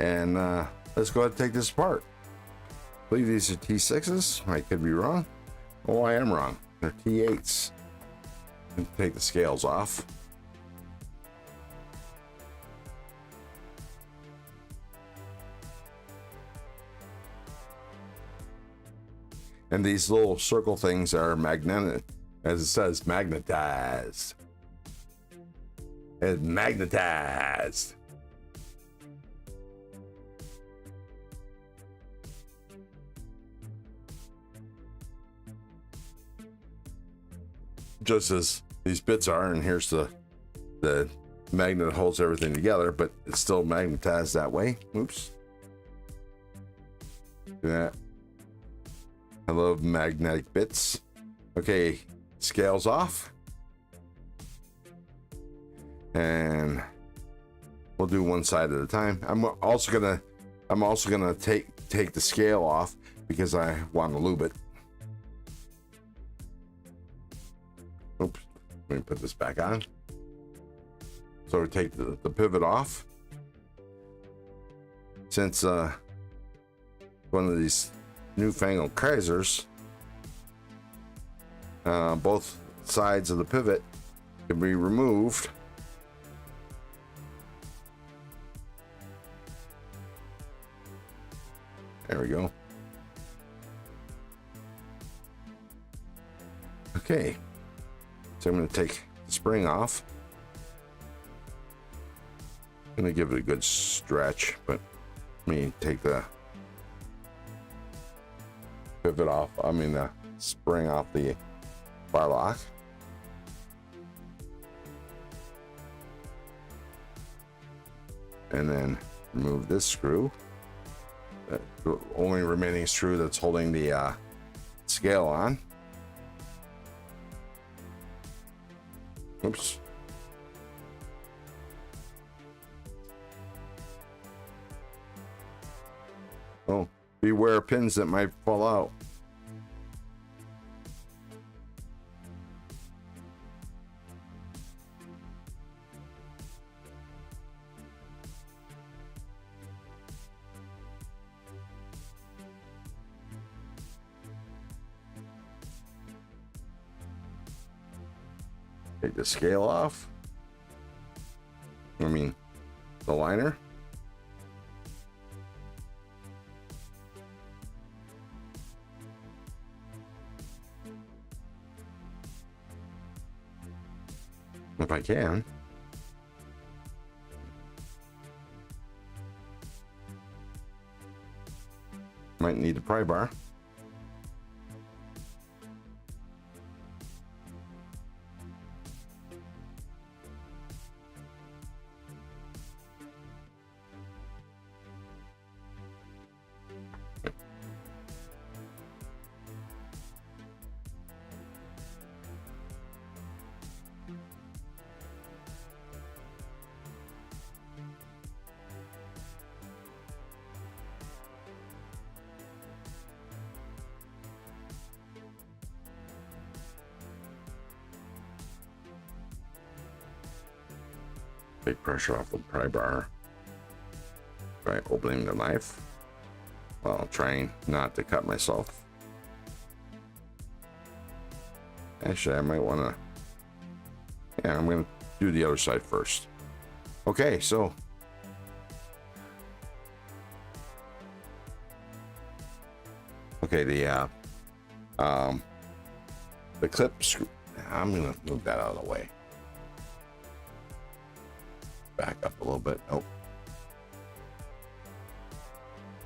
And let's go ahead and take this apart. I believe these are T6s. I could be wrong. Oh, I am wrong. They're T8s. And take the scales off. And these little circle things are magnetic, as it says, magnetized. It's magnetized. Just as these bits are, and here's the magnet that holds everything together, but it's still magnetized that way. Oops. Do that. I love magnetic bits. Okay, scales off. And we'll do one side at a time. I'm also gonna take the scale off because I want to lube it. Oops, let me put this back on. So we take the pivot off. Since one of these newfangled Kaisers, both sides of the pivot can be removed. There we go. Okay, so I'm going to take the spring off. I'm going to give it a good stretch, but let me take the pivot off, the spring off the bar lock. And then remove this screw. The only remaining screw that's holding the scale on. Oops. Oh, beware pins that might fall out. Take the scale off. The liner. If I can. Might need a pry bar. Take pressure off the pry bar by opening the knife while trying not to cut myself. Actually, I might want to, I'm going to do the other side first. Okay, so okay, the clip screw. I'm gonna move that out of the way. Back up a little bit. Nope.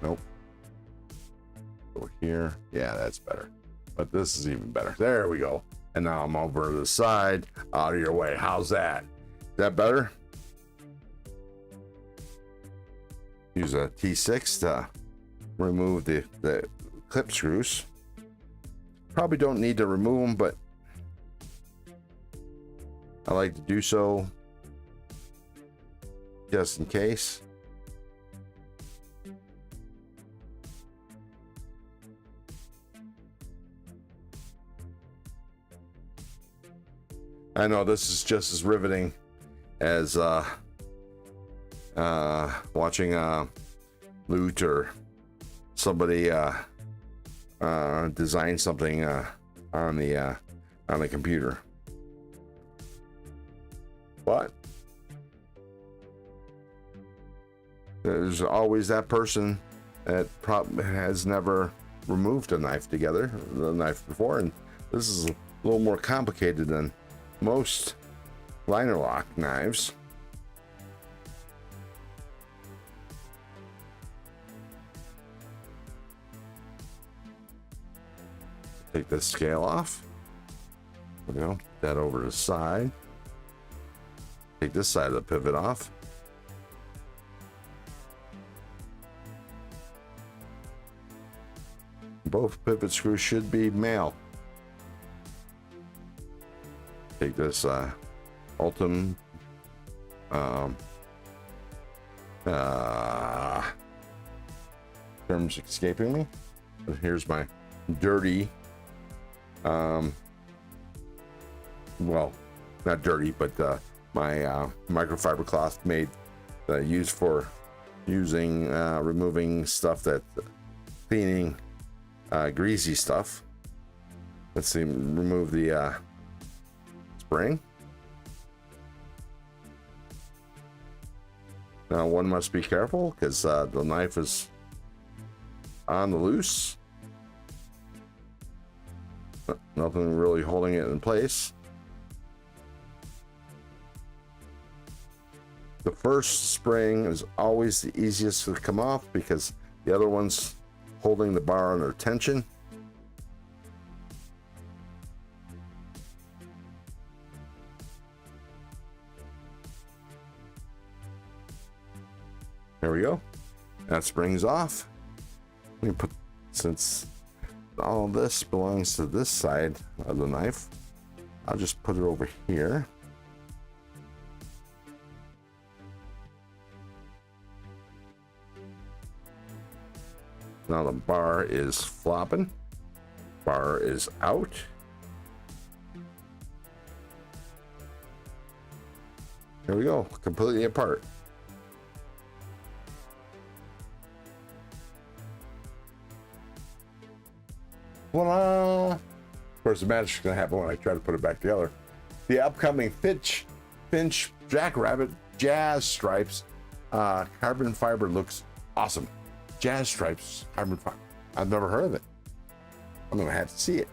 Nope. Over here. Yeah, that's better. But this is even better. There we go. And now I'm over to the side, out of your way. How's that? Is that better? Use a T6 to remove the clip screws. Probably don't need to remove them, but I like to do so just in case. I know this is just as riveting as watching loot or somebody design something on the computer. But there's always that person that has never removed a knife before, and this is a little more complicated than most liner lock knives. Take this scale off. There we go. Put that over to the side. Take this side of the pivot off. Both pivot screws should be male. Take this Ultim terms escaping me. But here's my dirty well, not dirty, but my microfiber cloth made used for removing stuff that cleaning greasy stuff. Let's see, remove the spring. Now one must be careful because the knife is on the loose. Nothing really holding it in place. The first spring is always the easiest to come off because the other one's holding the bar under tension. There we go. That spring's off. Let me put, since all of this belongs to this side of the knife, I'll just put it over here. Now the bar is flopping. Bar is out. There we go, completely apart. Voila! Of course, the magic's gonna happen when I try to put it back together. The upcoming Finch Jackrabbit Jazz Stripes carbon fiber looks awesome. Jazz Stripes carbon fiber. I've never heard of it. I'm gonna have to see it.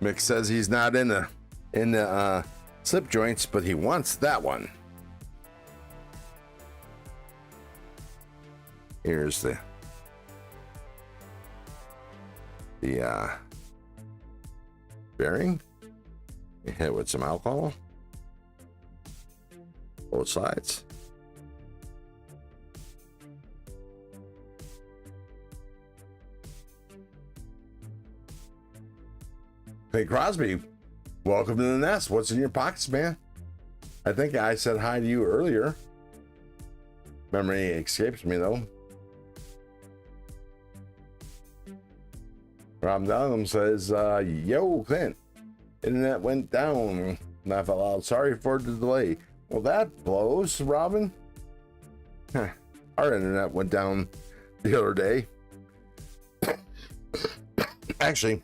Mick says he's not in the slip joints, but he wants that one. Here's the bearing. You hit it with some alcohol. Both sides. Hey Crosby, welcome to the nest. What's in your pockets, man? I think I said hi to you earlier. Memory escapes me though. Rob Dunham says, yo, Clint, internet went down. Laugh out loud. Sorry for the delay. Well, that blows, Robin. Our internet went down the other day. Actually,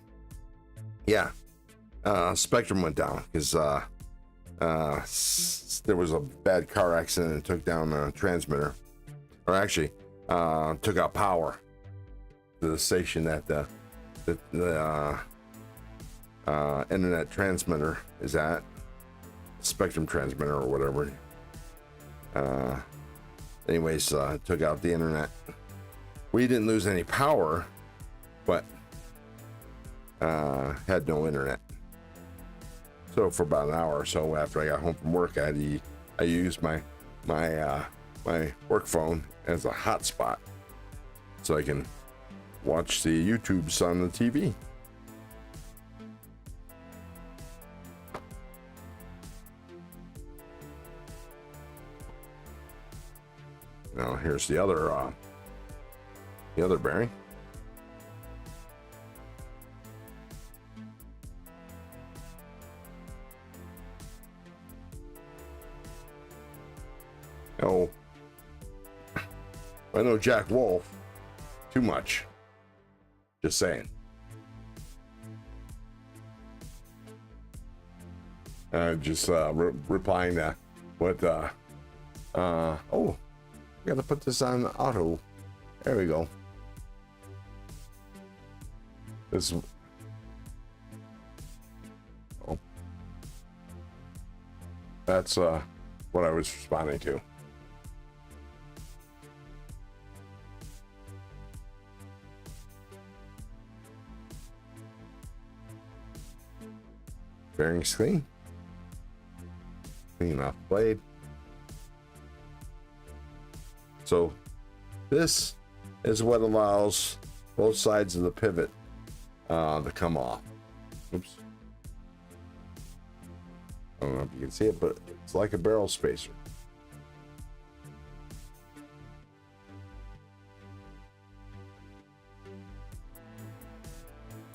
yeah, Spectrum went down because there was a bad car accident and took down a transmitter, or actually took out power to the station that the internet transmitter is at, Spectrum transmitter or whatever. Anyways, took out the internet. We didn't lose any power, but had no internet. So for about an hour or so after I got home from work, I used my work phone as a hotspot so I can watch the YouTubes on the TV. Now here's the other bearing. Oh, I know Jack Wolf too much. Just saying. Just replying to what oh, I gotta put this on auto. There we go. This oh, that's what I was responding to. Bearings clean. Clean off blade. So this is what allows both sides of the pivot to come off. Oops. I don't know if you can see it, but it's like a barrel spacer.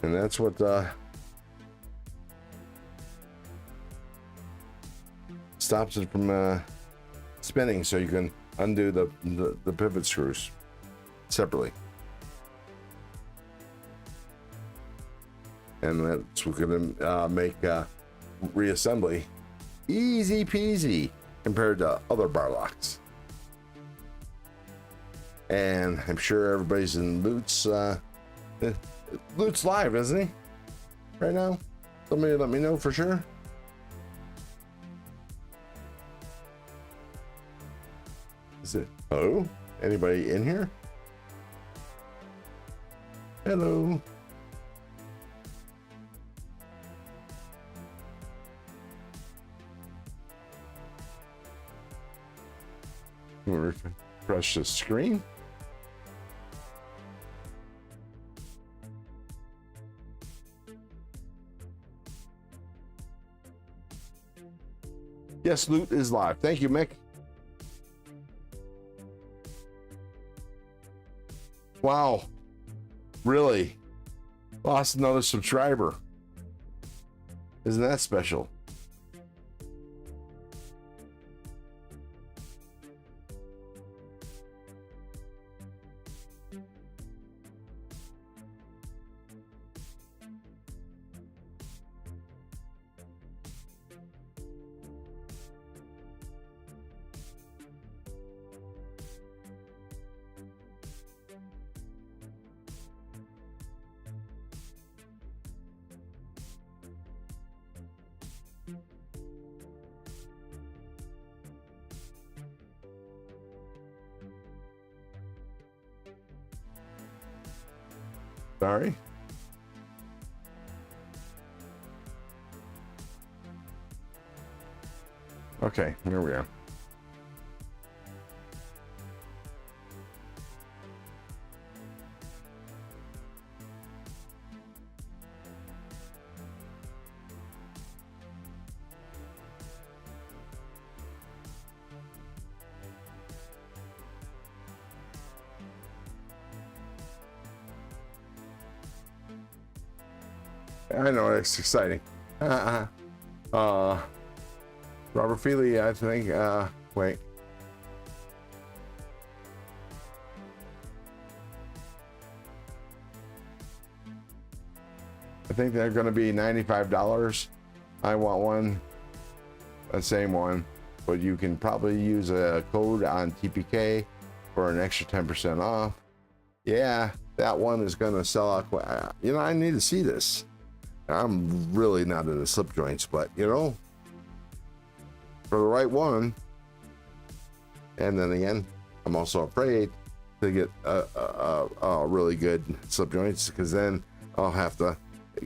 And that's what stops it from spinning, so you can undo the pivot screws separately. And that's what's going to make reassembly easy peasy compared to other bar locks. And I'm sure everybody's in Lute's live, isn't he? Right now? Somebody let me know for sure. Is it? Hello? Anybody in here? Hello? Refresh the screen. Yes, Loot is live. Thank you, Mick. Wow. Really? Lost another subscriber. Isn't that special? Sorry. Okay, here we are. I know, it's exciting. Robert Feely, I think, wait. think they're going to be $95. I want one, the same one, but you can probably use a code on TPK for an extra 10% off. Yeah, that one is going to sell out. You know, I need to see this. I'm really not into slip joints, but you know, for the right one. And then again, I'm also afraid to get a really good slip joints, because then I'll have to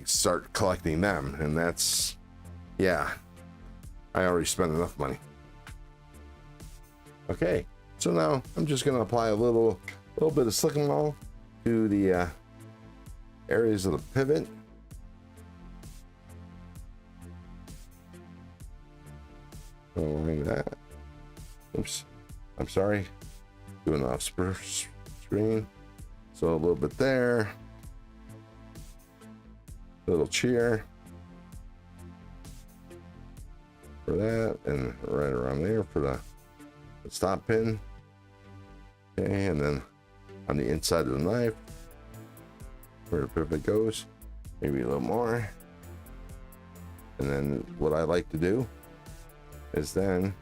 start collecting them, and that's, yeah, I already spent enough money. Okay, so now I'm just going to apply a little bit of silicone to the areas of the pivot. Like that. Oops, I'm sorry, doing off screen. So a little bit there, little cheer for that, and right around there for the stop pin. Okay, and then on the inside of the knife where the pivot goes, maybe a little more. And then what I like to do is then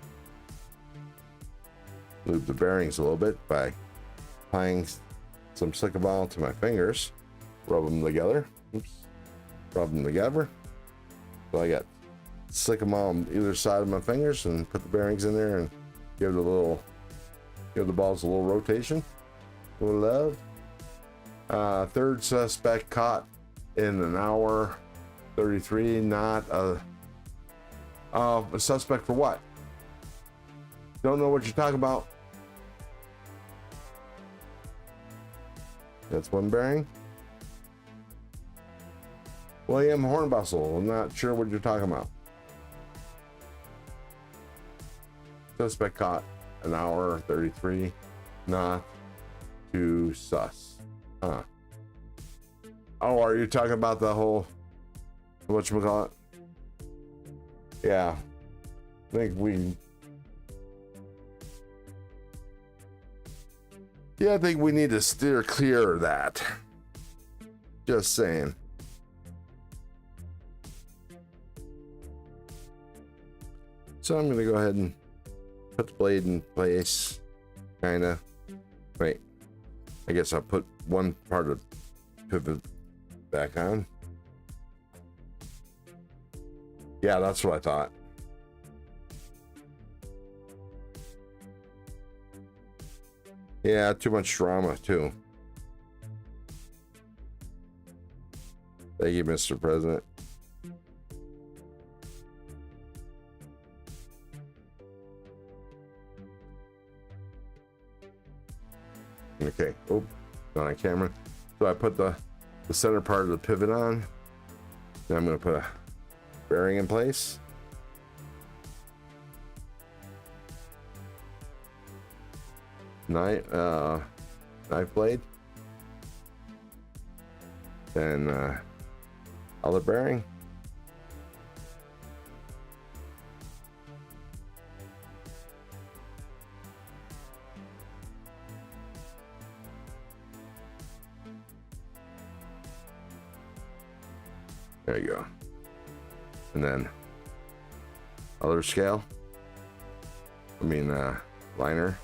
lube the bearings a little bit by applying some silicone to my fingers, rub them together. Oops, rub them together. So I got silicone on either side of my fingers, and put the bearings in there and give the balls a little rotation. A little love. Third suspect caught in an hour 33. Not a suspect for what? Don't know what you're talking about. That's one bearing. William Hornbustle. I'm not sure what you're talking about. Suspect caught an hour 33. Not too sus. Huh. Oh, are you talking about the whole whatchamacallit? Yeah, I think we need to steer clear of that. Just saying. So I'm gonna go ahead and put the blade in place. Kinda. Wait. I guess I'll put one part of the pivot back on. Yeah, that's what I thought. Yeah, too much drama too. Thank you, Mr. President. Okay, oh, not on camera. So I put the center part of the pivot on. Then I'm going to put a bearing in place. Knife blade. Then other bearing. There you go. And then other scale. Liner.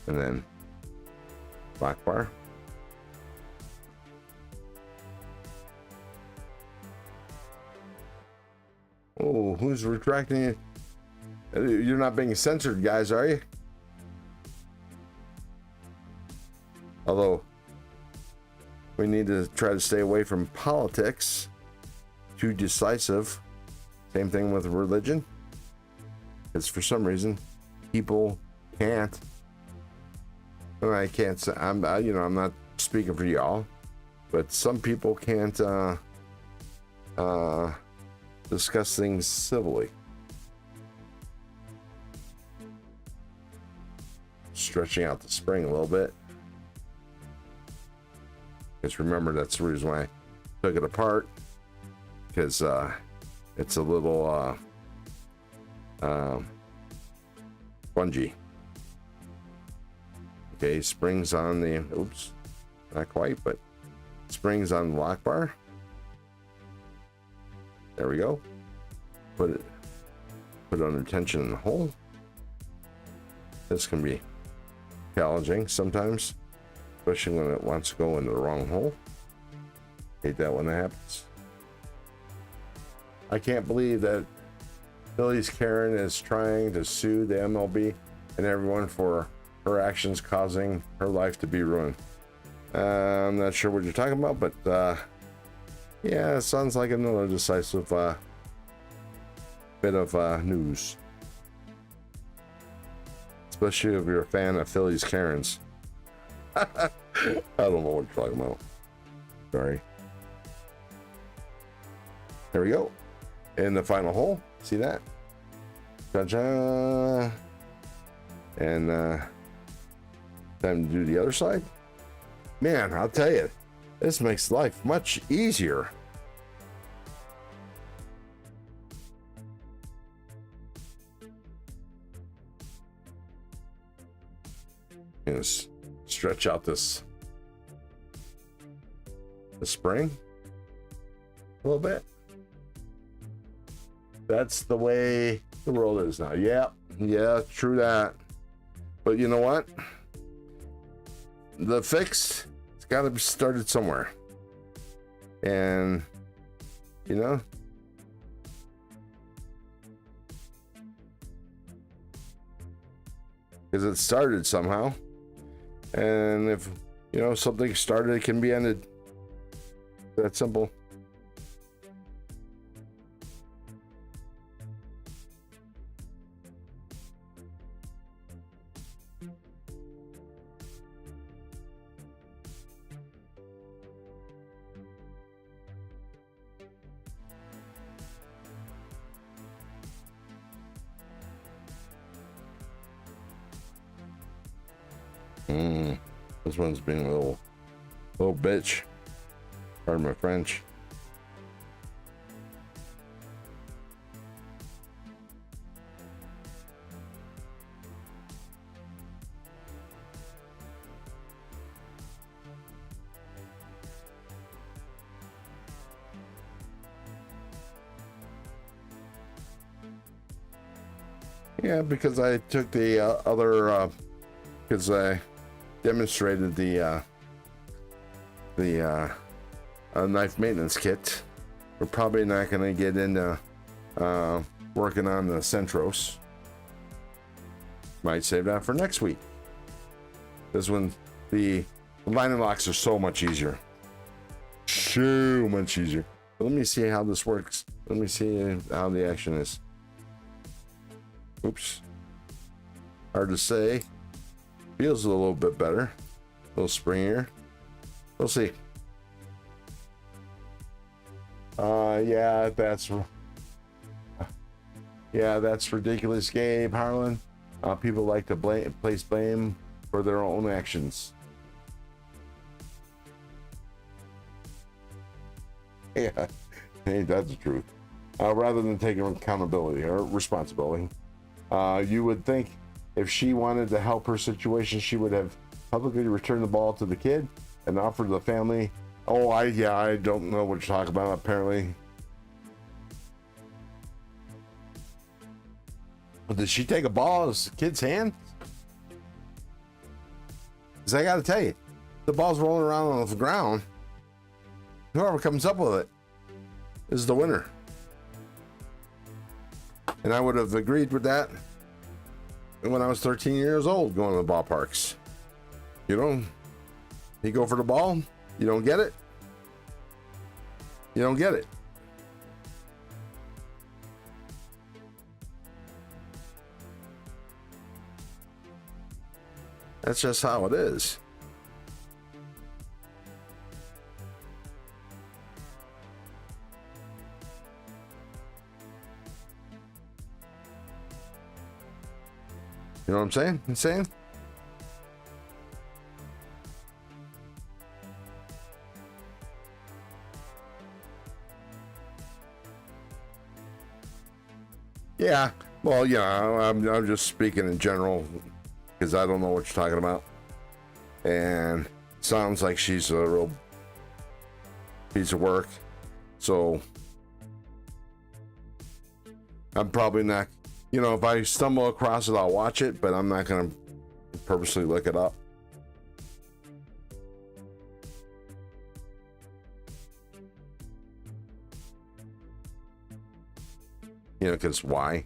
And then black bar. Oh, who's retracting it? You're not being censored, guys, are you? Although we need to try to stay away from politics, too decisive. Same thing with religion. Because for some reason, people can't. And I can't say, I'm not speaking for y'all, but some people can't discuss things civilly. Stretching out the spring a little bit. Just remember, that's the reason why I took it apart, because it's a little spongy. Okay, springs on the, oops, not quite, but springs on the lock bar. There we go. Put it under tension in the hole. This can be challenging sometimes, especially when it wants to go into the wrong hole. Hate that when that happens. I can't believe that Philly's Karen is trying to sue the MLB and everyone for her actions causing her life to be ruined. I'm not sure what you're talking about, but yeah, it sounds like another decisive bit of news. Especially if you're a fan of Philly's Karens. I don't know what you're talking about. Sorry. There we go. In the final hole. See that? Ta-da! And time to do the other side. Man, I'll tell you, this makes life much easier. Just stretch out the spring a little bit. That's the way the world is now. Yeah, true that. But you know what? The fix, it's got to be started somewhere. And, you know, because it started somehow. And if, you know, something started, it can be ended. That simple. This one's being a little bitch. Pardon my French. Yeah, because I took the other, because I demonstrated the knife maintenance kit. We're probably not going to get into working on the Centros. Might save that for next week. This one, the line locks are so much easier. So much easier. Let me see how this works. Let me see how the action is. Oops. Hard to say. Feels a little bit better. A little springier. We'll see. Yeah, that's ridiculous, Gabe Harlan. People like to place blame for their own actions. Yeah, ain't that the truth? Rather than taking accountability or responsibility. You would think if she wanted to help her situation, she would have publicly returned the ball to the kid and offered the family. Oh, I don't know what you're talking about, apparently. But did she take a ball out of the kid's hand? Because I got to tell you, the ball's rolling around on the ground. Whoever comes up with it is the winner. And I would have agreed with that when I was 13 years old going to the ballparks. You know, you go for the ball, you don't get it. You don't get it. That's just how it is. You know what I'm saying? Yeah. Well, yeah, I'm just speaking in general because I don't know what you're talking about. and sounds like she's a real piece of work. So I'm probably not, you know, if I stumble across it, I'll watch it, but I'm not going to purposely look it up. You know, because why?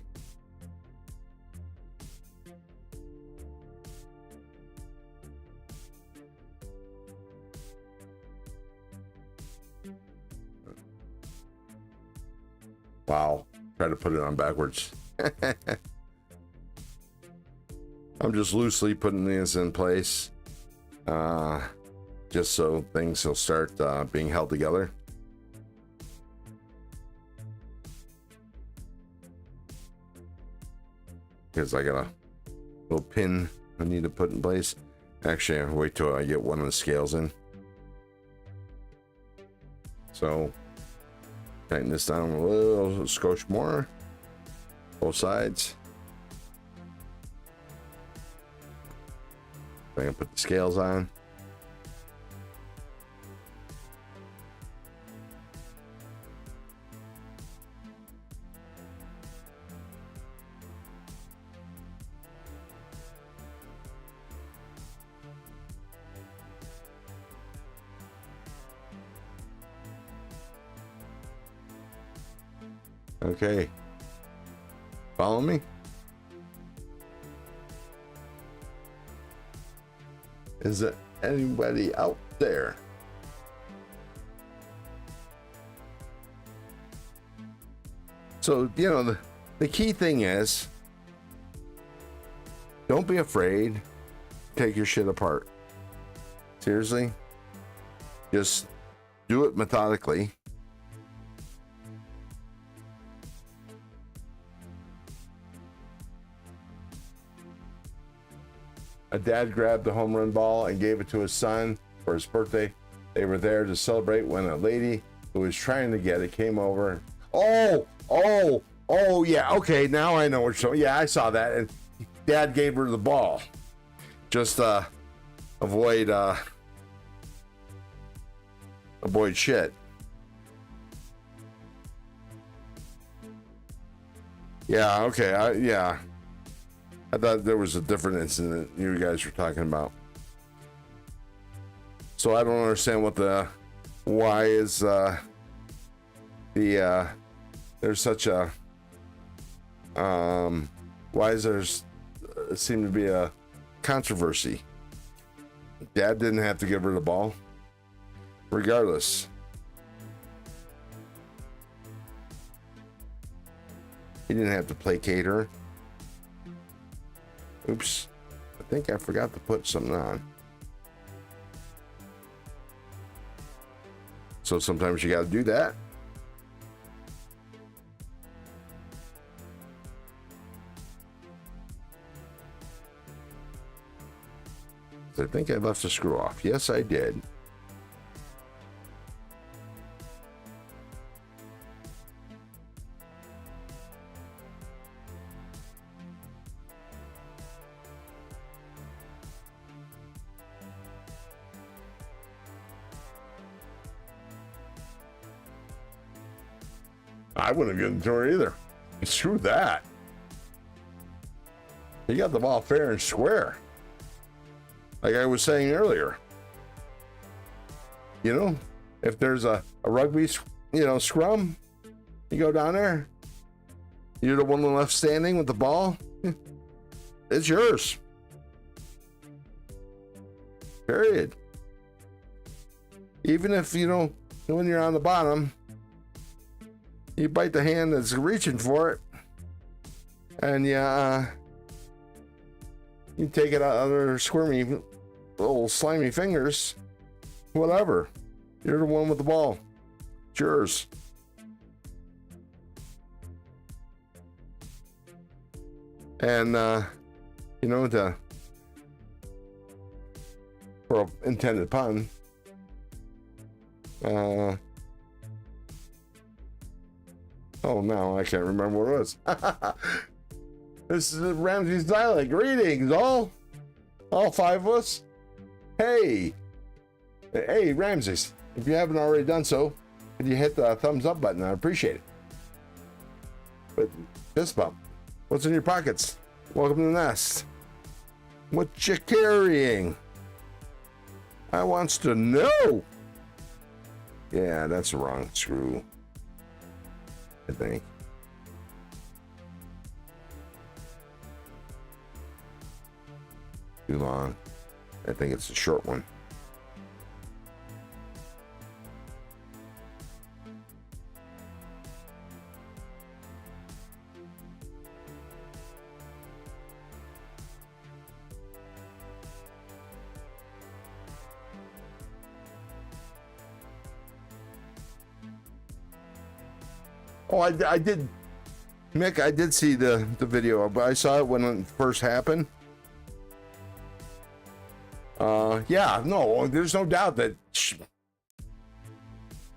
Wow. Try to put it on backwards. I'm just loosely putting these in place, just so things will start being held together. Because I got a little pin I need to put in place. Actually, I'll wait till I get one of the scales in. So tighten this down a little skosh more, both sides. I'm gonna put the scales on. Okay, follow me. Is there anybody out there? So, you know, the key thing is, don't be afraid to take your shit apart. Seriously, just do it methodically. A dad grabbed the home run ball and gave it to his son for his birthday. They were there to celebrate when a lady who was trying to get it came over. Oh, yeah, okay, now I know what you're saying. Yeah, I saw that, and dad gave her the ball. Just avoid shit. Yeah, okay, yeah. I thought there was a different incident you guys were talking about. So I don't understand what why is there's such a why is there seem to be a controversy. Dad didn't have to give her the ball, regardless. He didn't have to placate her. Oops, I think I forgot to put something on. So sometimes you got to do that. I think I left the screw off. Yes, I did. I wouldn't have given it to her either. Screw that. You got the ball fair and square. Like I was saying earlier. You know, if there's a rugby, scrum, you go down there, you're the one left standing with the ball, it's yours. Period. Even if, when you're on the bottom, you bite the hand that's reaching for it, and you take it out of their squirmy, little slimy fingers, whatever. You're the one with the ball. It's yours. And, for an intended pun, oh, no, I can't remember what it was. This is Ramsey's dialect. Greetings, all five of us. Hey, hey, Ramses, if you haven't already done so, could you hit the thumbs up button? I appreciate it. But fist bump. What's in your pockets? Welcome to the nest. What you carrying? I wants to know. Yeah, that's the wrong screw, I think. Too long. I think it's a short one. Oh, I did, Mick, I did see the video, but I saw it when it first happened. Yeah, no, there's no doubt that,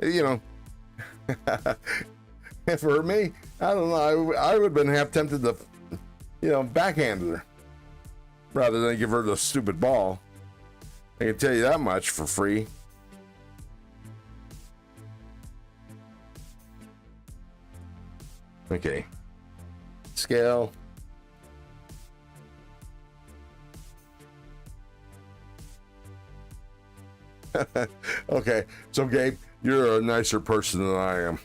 you know, for me, I don't know, I would have been half tempted to, you know, backhand her rather than give her the stupid ball. I can tell you that much for free. Okay, scale. Okay, so Gabe, you're a nicer person than I am.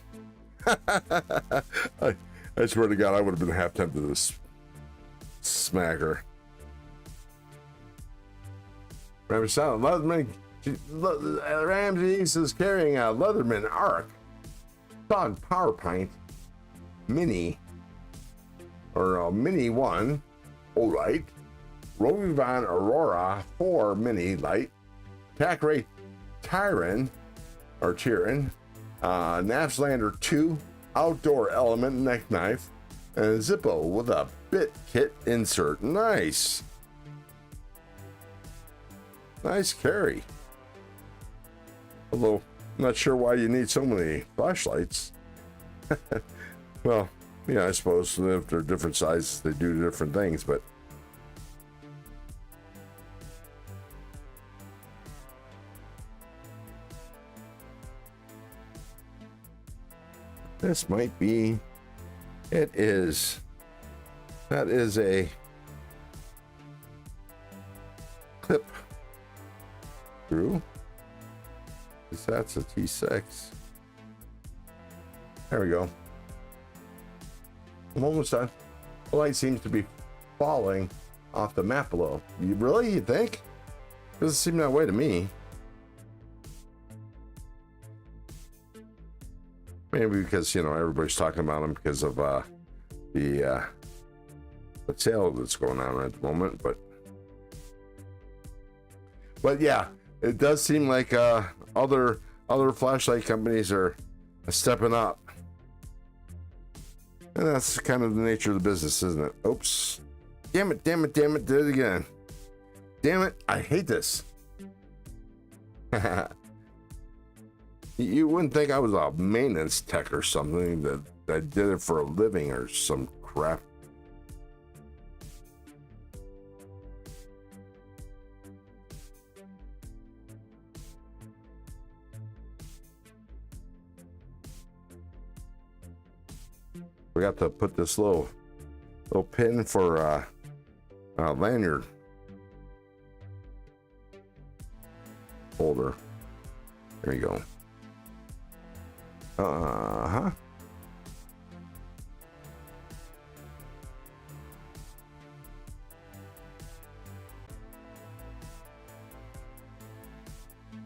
I swear to God, I would have been half tempted to smack her. Ramses is carrying a Leatherman Arc Dog Power Pint Mini, or Mini 1, Olight, Rovivon Aurora 4 Mini Light, Tackray Tyron, or Tyron, Nafslander 2, Outdoor Element Neck Knife, and a Zippo with a bit kit insert. Nice. Nice carry. Although, I'm not sure why you need so many flashlights. Well, yeah, I suppose if they're different sizes, they do different things, but this might be, it is, that is a clip screw. That's a T6. There we go. I'm almost done. The light seems to be falling off the map below. You think? Doesn't seem that way to me. Maybe because, you know, everybody's talking about them because of the sale that's going on at the moment, but yeah, it does seem like other flashlight companies are stepping up. And that's kind of the nature of the business, isn't it? Oops. Damn it, did it again. Damn it, I hate this. You wouldn't think I was a maintenance tech or something that did it for a living or some crap. We got to put this little pin for lanyard holder. There you go.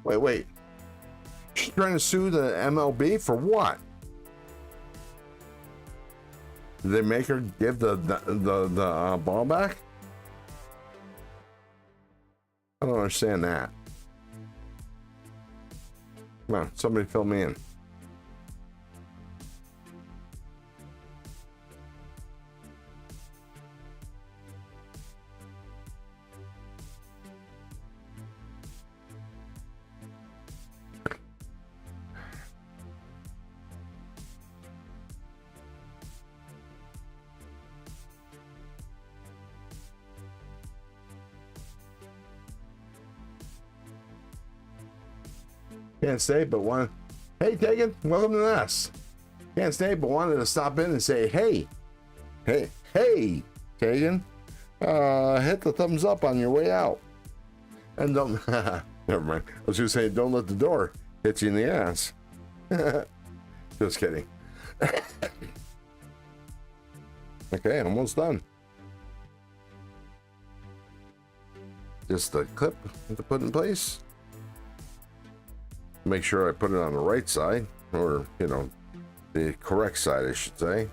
Wait. She's trying to sue the MLB for what? Did they make her give the ball back? I don't understand that. Come on, somebody fill me in. Can't stay, but wanted. Hey, Tegan, welcome to the nest. Can't stay, but wanted to stop in and say, hey, Tegan, hit the thumbs up on your way out. And don't, never mind. I was going to say, don't let the door hit you in the ass. Just kidding. Okay, almost done. Just a clip to put in place. Make sure I put it on the right side, or, you know, the correct side, I should say.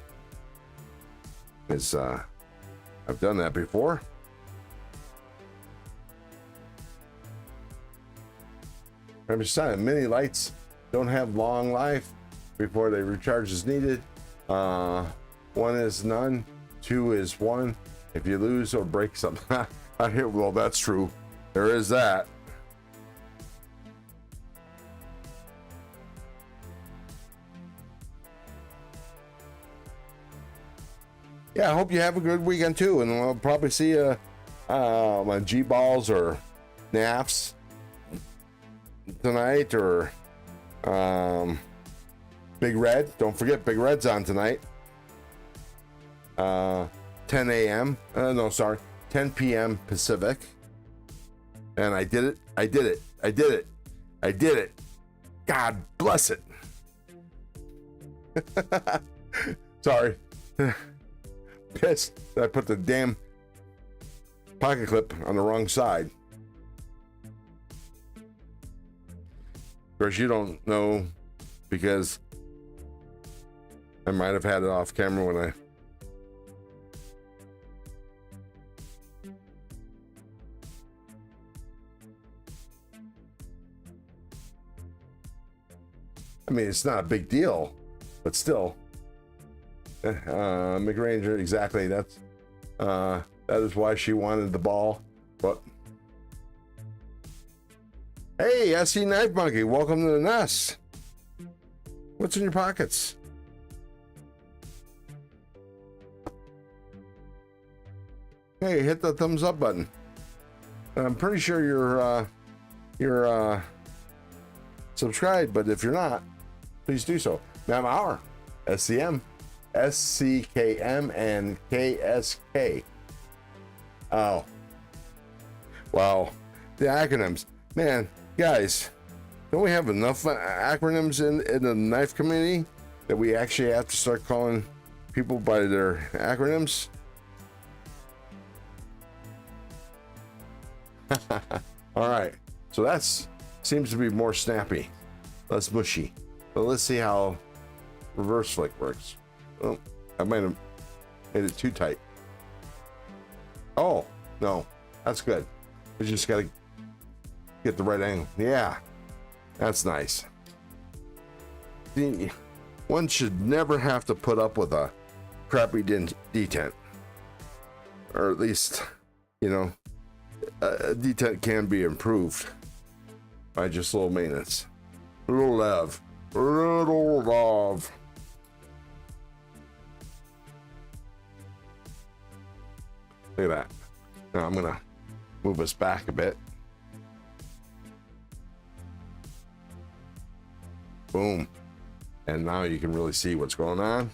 Because I've done that before. I'm just saying, mini lights don't have long life before they recharge as needed. 1 is none, 2 is 1. If you lose or break something, well, that's true. There is that. Yeah, I hope you have a good weekend too, and we'll probably see you on G-Balls or NAFs tonight, or Big Red. Don't forget, Big Red's on tonight. 10 a.m. No, sorry, 10 p.m. Pacific. And I did it. God bless it. Sorry. Pissed that I put the damn pocket clip on the wrong side. Of course, you don't know, because I might have had it off camera when I mean, it's not a big deal, but still. McRanger, exactly. That is why she wanted the ball. But hey, SC Knife Monkey, welcome to the nest. What's in your pockets? Hey, hit the thumbs up button. I'm pretty sure you're subscribed, but if you're not, please do so. Ma'am Hour, SCM, SCKM, and KSK. Oh, wow, the acronyms, man, guys, don't we have enough acronyms in the knife community that we actually have to start calling people by their acronyms? All right, so that's seems to be more snappy, less mushy. But let's see how reverse flick works. Oh, I might have made it too tight. Oh, no, that's good. We just got to get the right angle. Yeah, that's nice. See, one should never have to put up with a crappy detent. Or at least, you know, a detent can be improved by just little maintenance. Little love. Little love. Look at that. Now I'm gonna move us back a bit. Boom. And now you can really see what's going on.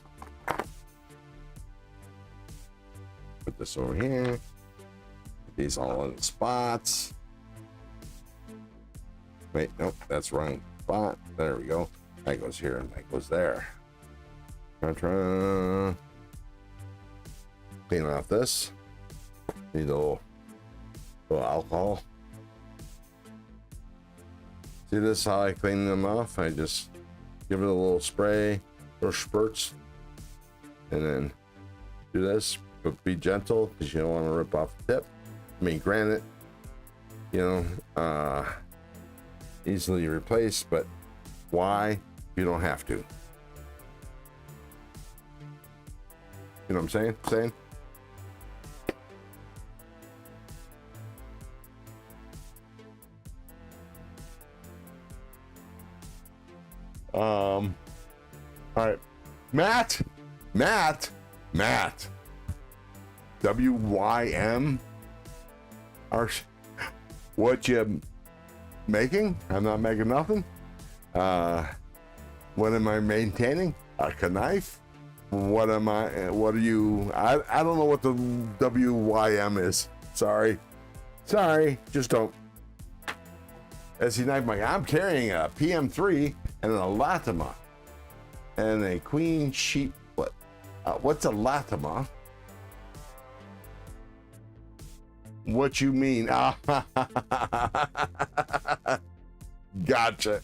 Put this over here. Put these all in the spots. Wait, nope, that's wrong spot. There we go. That goes here and that goes there. Clean off this. Need a little alcohol. See this, how I clean them off? I just give it a little spray or spurts, and then do this, but be gentle because you don't want to rip off the tip. I mean, granted, you know, easily replaced, but why? You don't have to. You know what I'm saying? All right, Matt, WYM, what you making? I'm not making nothing. What am I maintaining? A knife? What am I? What are you? I don't know what the WYM is. Sorry, just don't. As he knife, I'm carrying a PM3 and a Latima and a Queen sheep. What's a Latima? What you mean? Gotcha.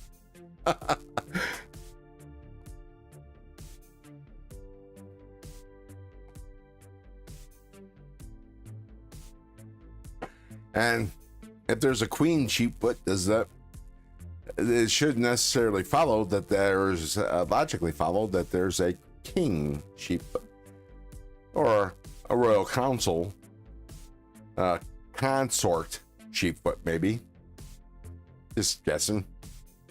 And if there's a queen sheepfoot, it should necessarily follow that there's logically follow that there's a king sheepfoot or a royal council consort sheepfoot, maybe. Just guessing.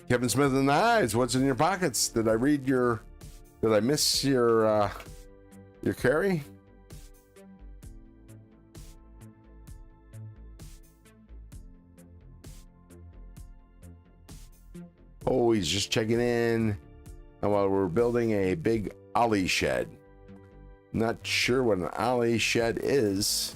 Kevin Smith and the Eyes, what's in your pockets? Did I miss your carry? Oh, he's just checking in. And while we're building a big ollie shed. Not sure what an ollie shed is.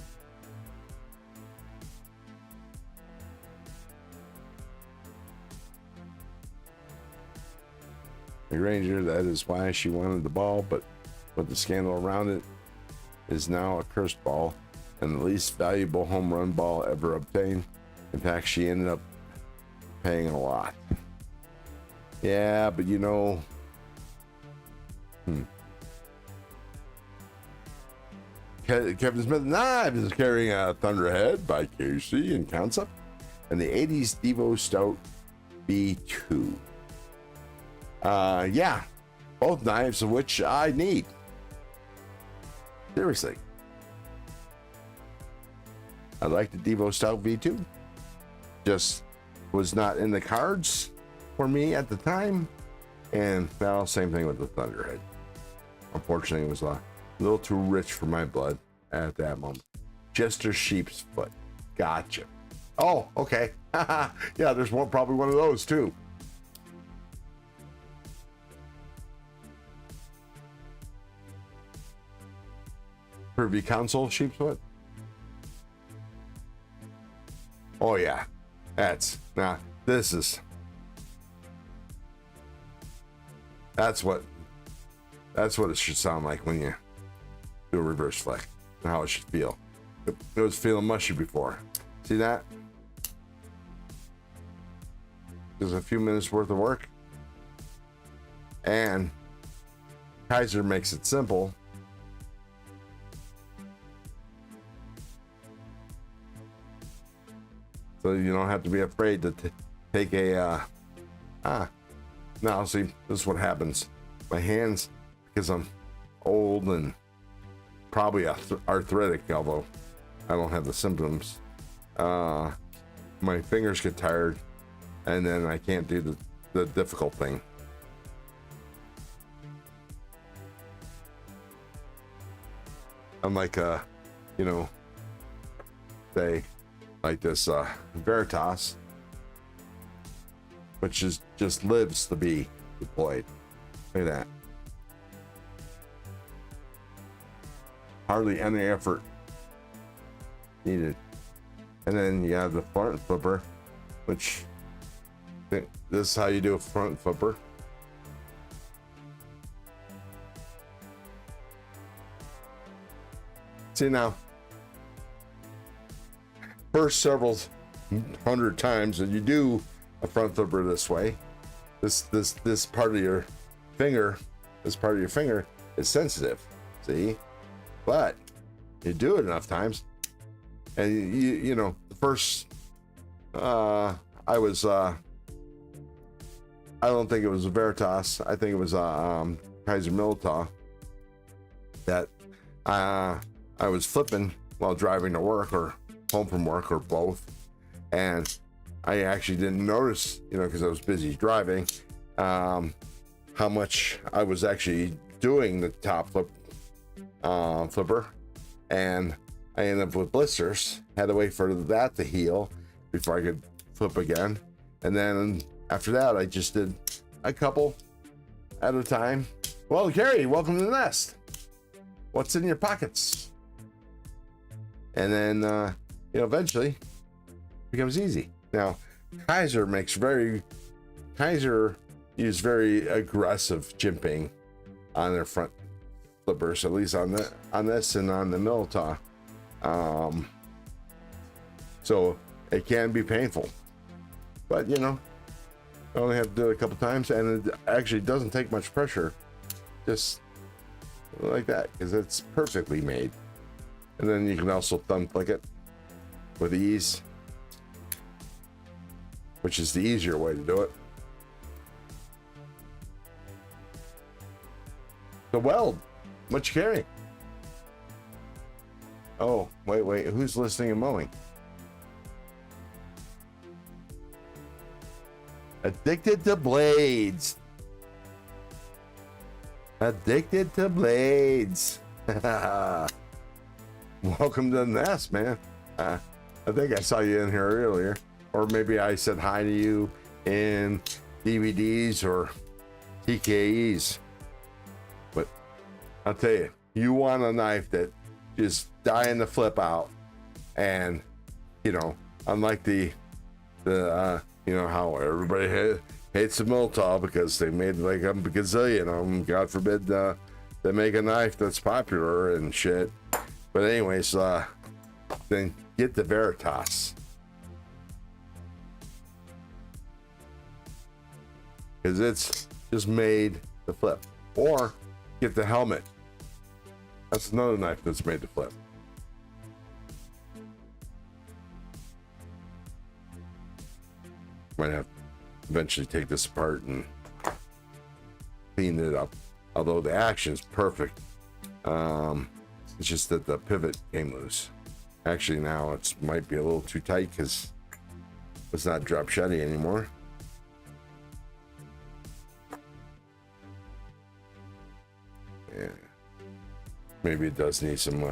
The Ranger, that is why she wanted the ball, but with the scandal around it, is now a cursed ball and the least valuable home run ball ever obtained. In fact, she ended up paying a lot. Yeah, but you know, Kevin Smith Knives is carrying a Thunderhead by KC in concept and the 80s Devo Stout B2. Yeah, both knives of which I need. Seriously. I like the Devo Stout V2. Just was not in the cards for me at the time. And well, same thing with the Thunderhead. Unfortunately, it was a little too rich for my blood at that moment. Jester Sheep's Foot. Gotcha. Oh, okay. Yeah, there's probably one of those too. Privy Council Sheep's Foot. Oh yeah, that's what it should sound like when you do a reverse flick. And how it should feel. It was feeling mushy before. See that? Just a few minutes worth of work, and Kaiser makes it simple. So you don't have to be afraid to take a, now see, this is what happens. My hands, because I'm old and probably arthritic, although I don't have the symptoms, my fingers get tired and then I can't do the difficult thing. Unlike, say, like this Veritas, which just lives to be deployed. Look at that. Hardly any effort needed. And then you have the front flipper, which this is how you do a front flipper. See now, first several hundred times that you do a front flipper this way, this part of your finger, is sensitive. See, but you do it enough times, and you know the first I don't think it was a Veritas. I think it was Kaiser Milita that I was flipping while driving to work or home from work or both, and I actually didn't notice, because I was busy driving, how much I was actually doing the top flipper, and I ended up with blisters. Had to wait for that to heal before I could flip again, and then after that I just did a couple at a time. Well, Gary, welcome to the nest. What's in your pockets? And then, eventually it becomes easy. Now, Kaiser use very aggressive jimping on their front flippers, at least on this and on the Milita. So it can be painful, but you only have to do it a couple times, and it actually doesn't take much pressure, just like that, because it's perfectly made. And then you can also thumb click it with ease, which is the easier way to do it. The weld, what you carrying? Oh, wait, who's listening and mowing? Addicted to blades. Addicted to blades. Welcome to the nest, man. I think I saw you in here earlier, or maybe I said hi to you in DVDs or TKEs. But I'll tell you, you want a knife that just dying to flip out, and unlike the how everybody hates the Milita because they made like a gazillion of them. God forbid they make a knife that's popular and shit. But anyways, then get the Veritas, because it's just made to flip. Or get the helmet. That's another knife that's made to flip. Might have to eventually take this apart and clean it up. Although the action is perfect. It's just that the pivot came loose. Actually, now it might be a little too tight because it's not drop shotty anymore. Yeah. Maybe it does need some,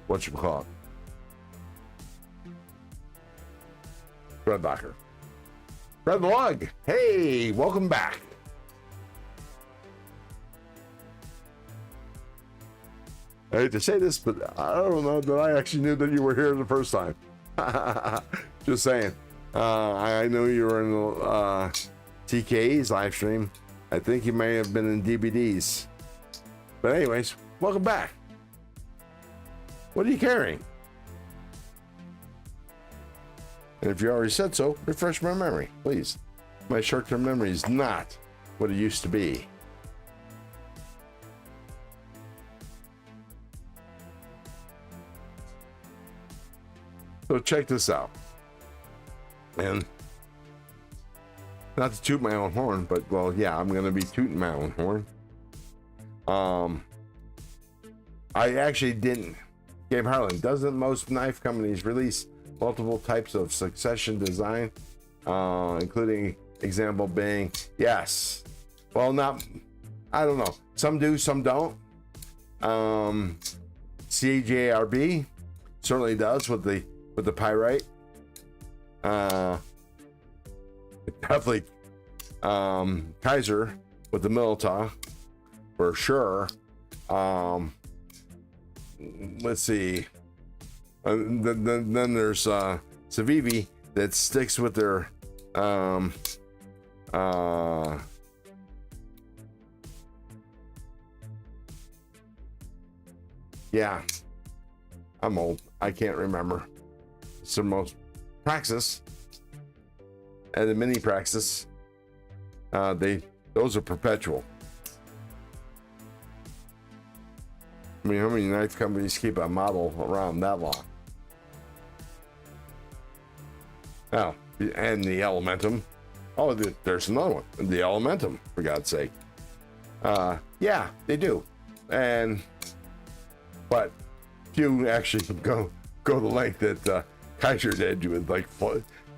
whatchamacallit? Thread locker. Thread lug. Hey, welcome back. I hate to say this, but I don't know that I actually knew that you were here the first time. Just saying. I know you were in the TKE's live stream. I think you may have been in DVDs. But anyways, welcome back. What are you carrying? And if you already said so, refresh my memory, please. My short-term memory is not what it used to be. So check this out. And not to toot my own horn, but well, yeah, I'm going to be tooting my own horn. I actually didn't. Gabe Harlan, doesn't most knife companies release multiple types of succession design, including example being, yes. Well, not, I don't know. Some do, some don't. CJRB certainly does with the pyrite. Definitely Kaiser with the Milita for sure. Let's see. Then there's Civivi that sticks with their yeah, I'm old. I can't remember. It's the most Praxis and the mini Praxis. Those are perpetual. I mean, how many knife companies keep a model around that long? Oh, and the Elementum. Oh, there's another one. The Elementum, for God's sake. Yeah, they do. But few actually go the length that Kaiser did. You would like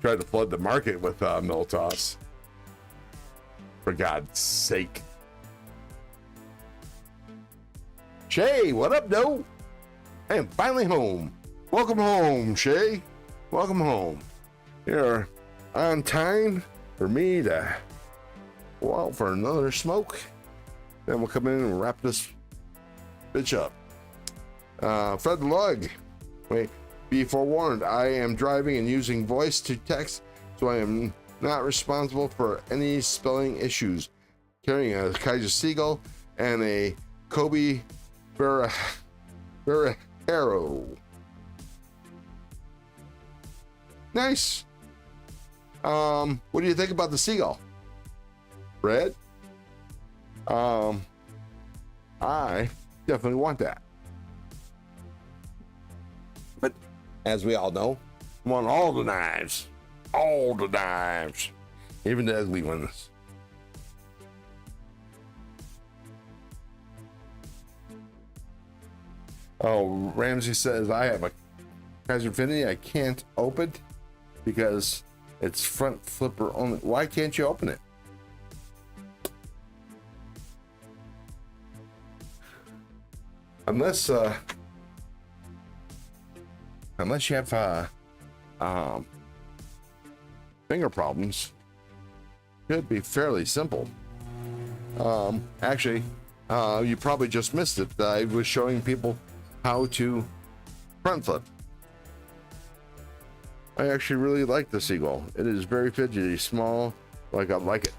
try to flood the market with Militas. For God's sake. Shay, what up, though? I am finally home. Welcome home, Shay. Welcome home. You're on time for me to go out for another smoke. Then we'll come in and wrap this bitch up. Fred Lug. Wait, be forewarned, I am driving and using voice to text, so I am not responsible for any spelling issues. Carrying a Kaiser Seagull and a Kobe Verajero. Nice. What do you think about the Seagull? Red? I definitely want that. But as we all know, I want all the knives. All the knives. Even the ugly ones. Oh, Ramsey says I have a Kaiser Infinity I can't open because it's front flipper only. Why can't you open it? Unless you have finger problems. Could be fairly simple. Actually, you probably just missed it. I was showing people how to front flip. I actually really like the Seagull. It is very fidgety, small, like I like it.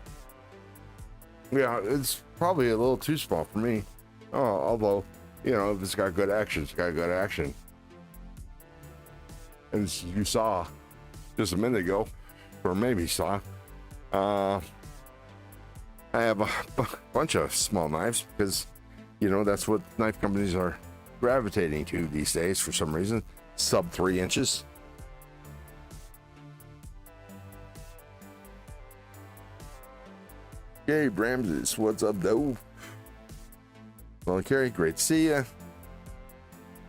Yeah, it's probably a little too small for me. Oh, although, you know, if it's got good action, it's got good action. And as you saw just a minute ago, or maybe saw, I have a bunch of small knives because, you know, that's what knife companies are gravitating to these days for some reason. Sub 3 inches. Gary Bramses, what's up, though? Well, Carrie, great to see ya.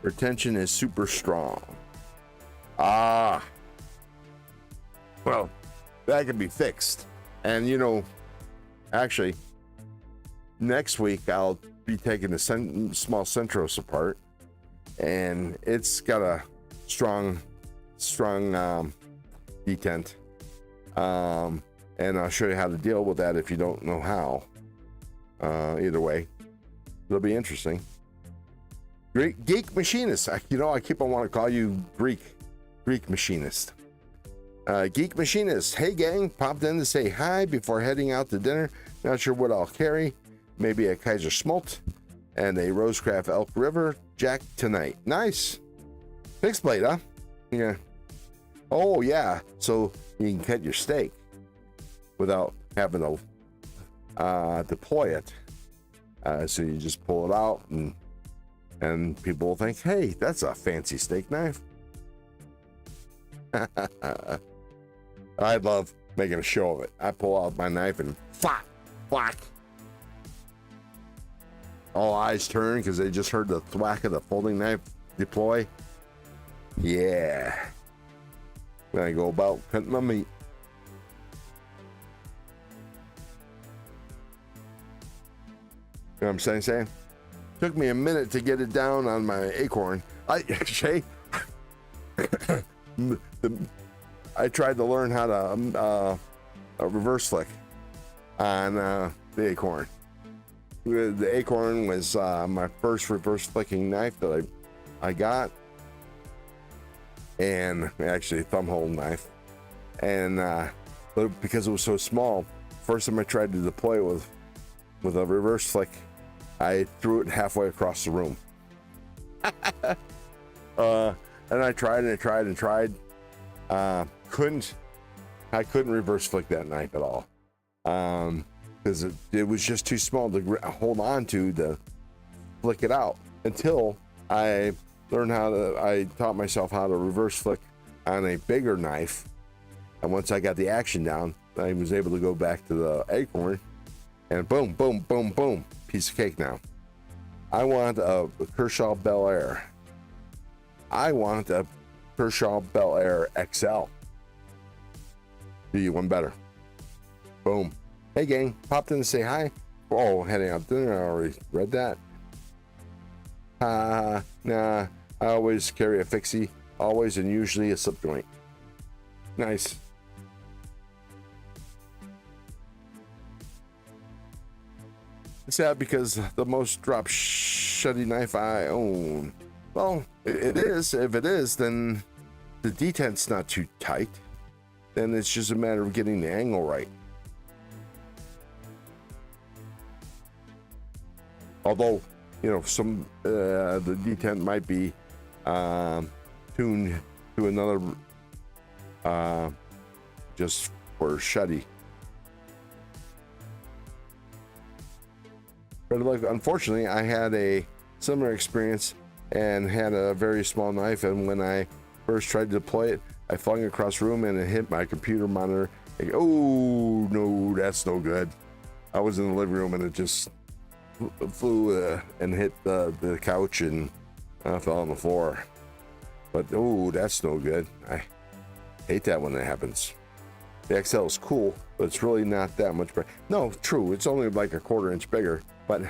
Retention is super strong. Well, that can be fixed. And, you know, actually, next week I'll be taking the small Centros apart, and it's got a strong detent. And I'll show you how to deal with that if you don't know how. Either way, it'll be interesting. Geek Machinist. You know, I keep on wanting to call you Greek Machinist. Geek Machinist. Hey gang, popped in to say hi before heading out to dinner. Not sure what I'll carry. Maybe a Kaiser Smolt and a Rosecraft Elk River Jack tonight. Nice. Fixed blade, huh? Yeah. Oh yeah. So you can cut your steak without having to deploy it. So you just pull it out, and people will think, hey, that's a fancy steak knife. I love making a show of it. I pull out my knife and whack. All eyes turn because they just heard the thwack of the folding knife deploy. Yeah. Then I go about cutting my meat. You know what I'm saying? Took me a minute to get it down on my acorn. Shay, I tried to learn how to reverse flick on the acorn. The acorn was my first reverse flicking knife that I got, and actually a thumb hole knife. And but because it was so small, first time I tried to deploy it with a reverse flick, I threw it halfway across the room. And I tried. I couldn't reverse flick that knife at all. Because it was just too small to hold on to flick it out, until I taught myself how to reverse flick on a bigger knife. And once I got the action down, I was able to go back to the acorn, and boom, boom, boom, boom. Piece of cake now. I want a Kershaw Bel Air. I want a Kershaw Bel Air XL. Do you one better? Boom. Hey gang, popped in to say hi. Oh, heading out dinner. I already read that. Nah. I always carry a fixie. Always and usually a slip joint. Nice. Is that because the most drop shutty knife I own? Well, it is. If it is, then the detent's not too tight. Then it's just a matter of getting the angle right. Although, you know, some the detent might be tuned to another just for shutty. But like, unfortunately, I had a similar experience and had a very small knife, and when I first tried to deploy it, I flung it across the room and it hit my computer monitor. Like, oh no, that's no good. I was in the living room and it just flew and hit the couch and fell on the floor. But oh, that's no good. I hate that when that happens. The XL is cool, but it's really not that much better. No, true, it's only like a 1/4 inch bigger, but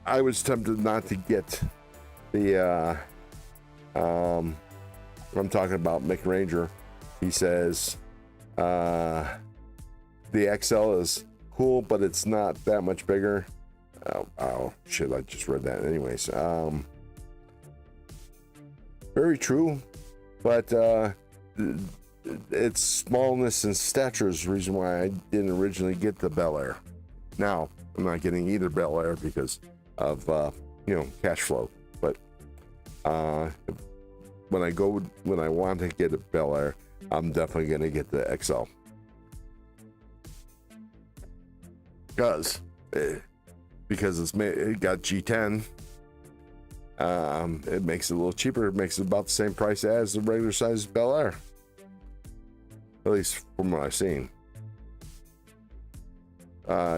I was tempted not to get the I'm talking about Mick Ranger. He says the XL is cool, but it's not that much bigger. Oh shit, I just read that. Anyways, very true, but its smallness and stature is the reason why I didn't originally get the Bel Air. Now I'm not getting either Bel Air because of you know, cash flow, but when I want to get a Bel Air, I'm definitely gonna get the XL because it got G10. It makes it a little cheaper. It makes it about the same price as the regular size Bel Air, at least from what I've seen.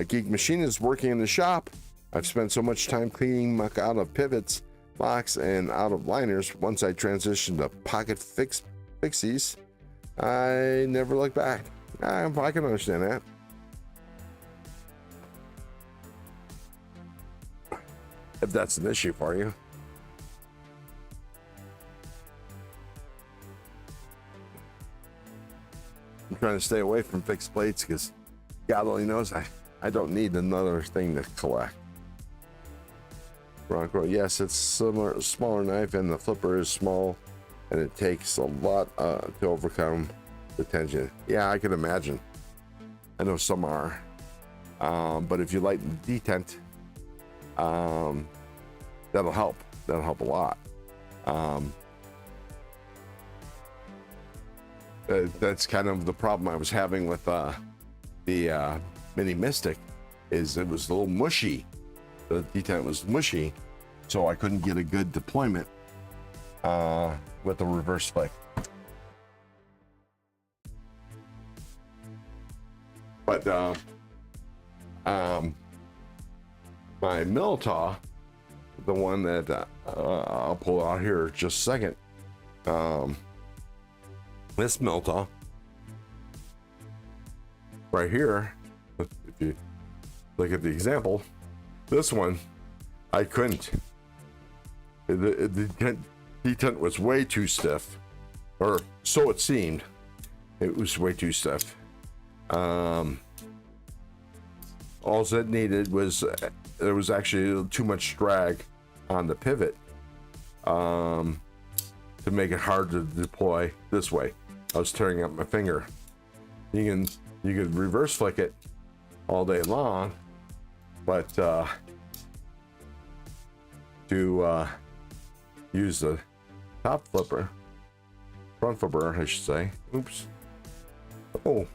Geek Machine is working in the shop. I've spent so much time cleaning muck out of pivots, locks, and out of liners. Once I transitioned to pocket fixies, I never looked back. I can understand that. If that's an issue for you. I'm trying to stay away from fixed plates because God only knows I don't need another thing to collect. Bronco, yes, it's smaller knife, and the flipper is small, and it takes a lot to overcome the tension. Yeah, I can imagine. I know some are, but if you lighten the detent, that'll help. That'll help a lot. That's kind of the problem I was having with the Mini Mystic, is it was a little mushy. The detent was mushy, so I couldn't get a good deployment with the reverse flick. But my Militaw, the one that I'll pull out here in just a second, this Militaw right here, if you look at the example, this one I couldn't. The detent was way too stiff, or so it seemed. It was way too stiff. All it needed was there was actually too much drag on the pivot to make it hard to deploy this way. I was tearing up my finger. You could reverse flick it all day long, but to use the front flipper, I should say. Oops. Oh,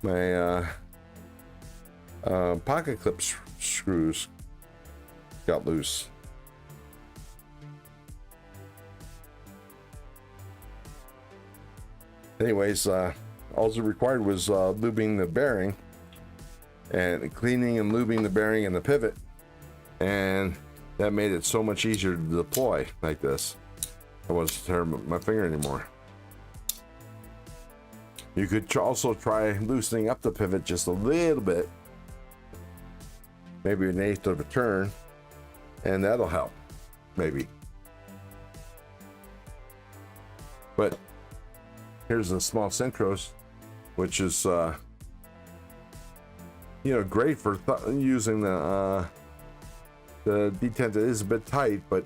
my pocket clip screws got loose. Anyways, all it required was lubing the bearing and cleaning and lubing the bearing and the pivot, and that made it so much easier to deploy like this. I wasn't tearing my finger anymore. You could also try loosening up the pivot just a little bit, maybe 1/8 of a turn, and that'll help, maybe. But here's a small synchros, which is you know, great for using the detent. It is a bit tight, but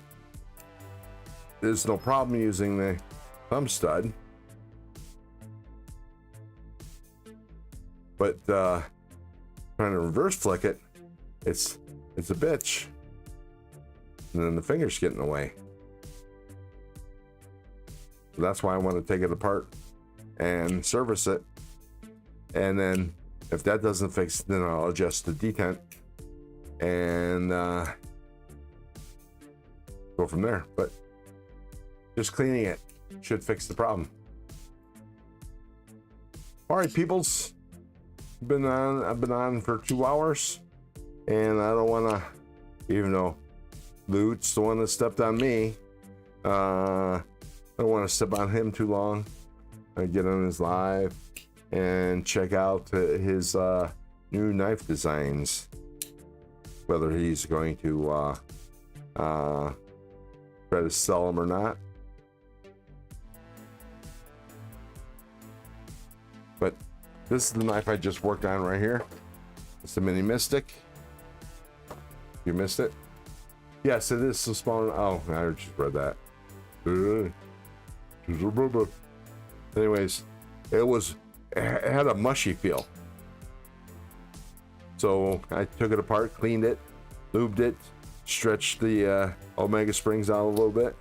there's no problem using the thumb stud. But trying to reverse flick it, it's a bitch. And then the fingers get in the way. So that's why I want to take it apart and service it. And then if that doesn't fix it, then I'll adjust the detent and go from there. But just cleaning it should fix the problem. All right, peoples. I've been on for 2 hours, and I don't want to, even though Lute's the one that stepped on me, I don't want to step on him too long. I get on his live and check out his new knife designs, whether he's going to try to sell them or not. But this is the knife I just worked on right here. It's the Mini Mystic. You missed it? Yes, it is so small. Oh, I just read that. Anyways, it had a mushy feel. So I took it apart, cleaned it, lubed it, stretched the Omega springs out a little bit.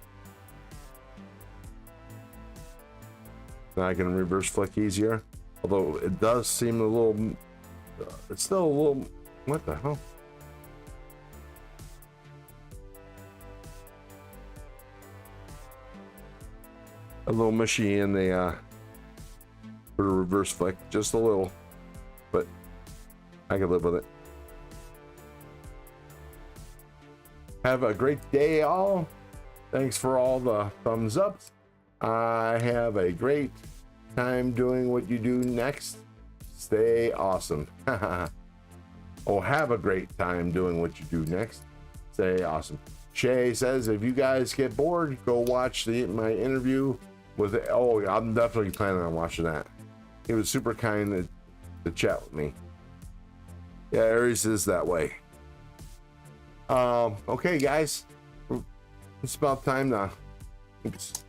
Now I can reverse flick easier. Although it does seem a little, it's still a little, what the hell? A little mushy in the for the reverse flick, just a little, but I can live with it. Have a great day, all. Thanks for all the thumbs ups. I have a great time doing what you do next. Stay awesome. Oh, have a great time doing what you do next. Stay awesome. Shay says, if you guys get bored, go watch my interview with, oh, I'm definitely planning on watching that. He was super kind to chat with me. Yeah, Aries is that way. Okay, guys. It's about time now. Oops.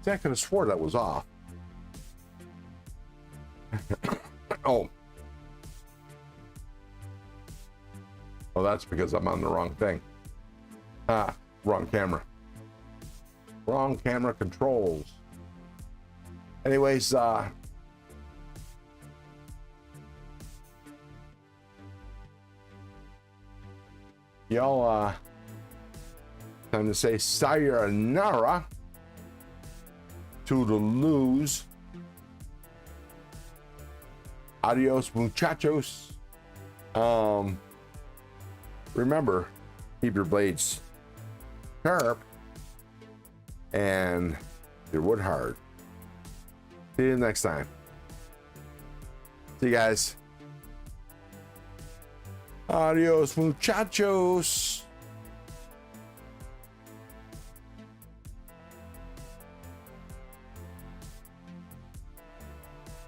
See, I could have swore that was off. Oh. Well, that's because I'm on the wrong thing. Wrong camera. Wrong camera controls. Anyways, y'all, time to say sayonara to the lose. Adios, muchachos. Remember, keep your blades sharp and your wood hard. See you next time. See you guys. Adios, muchachos.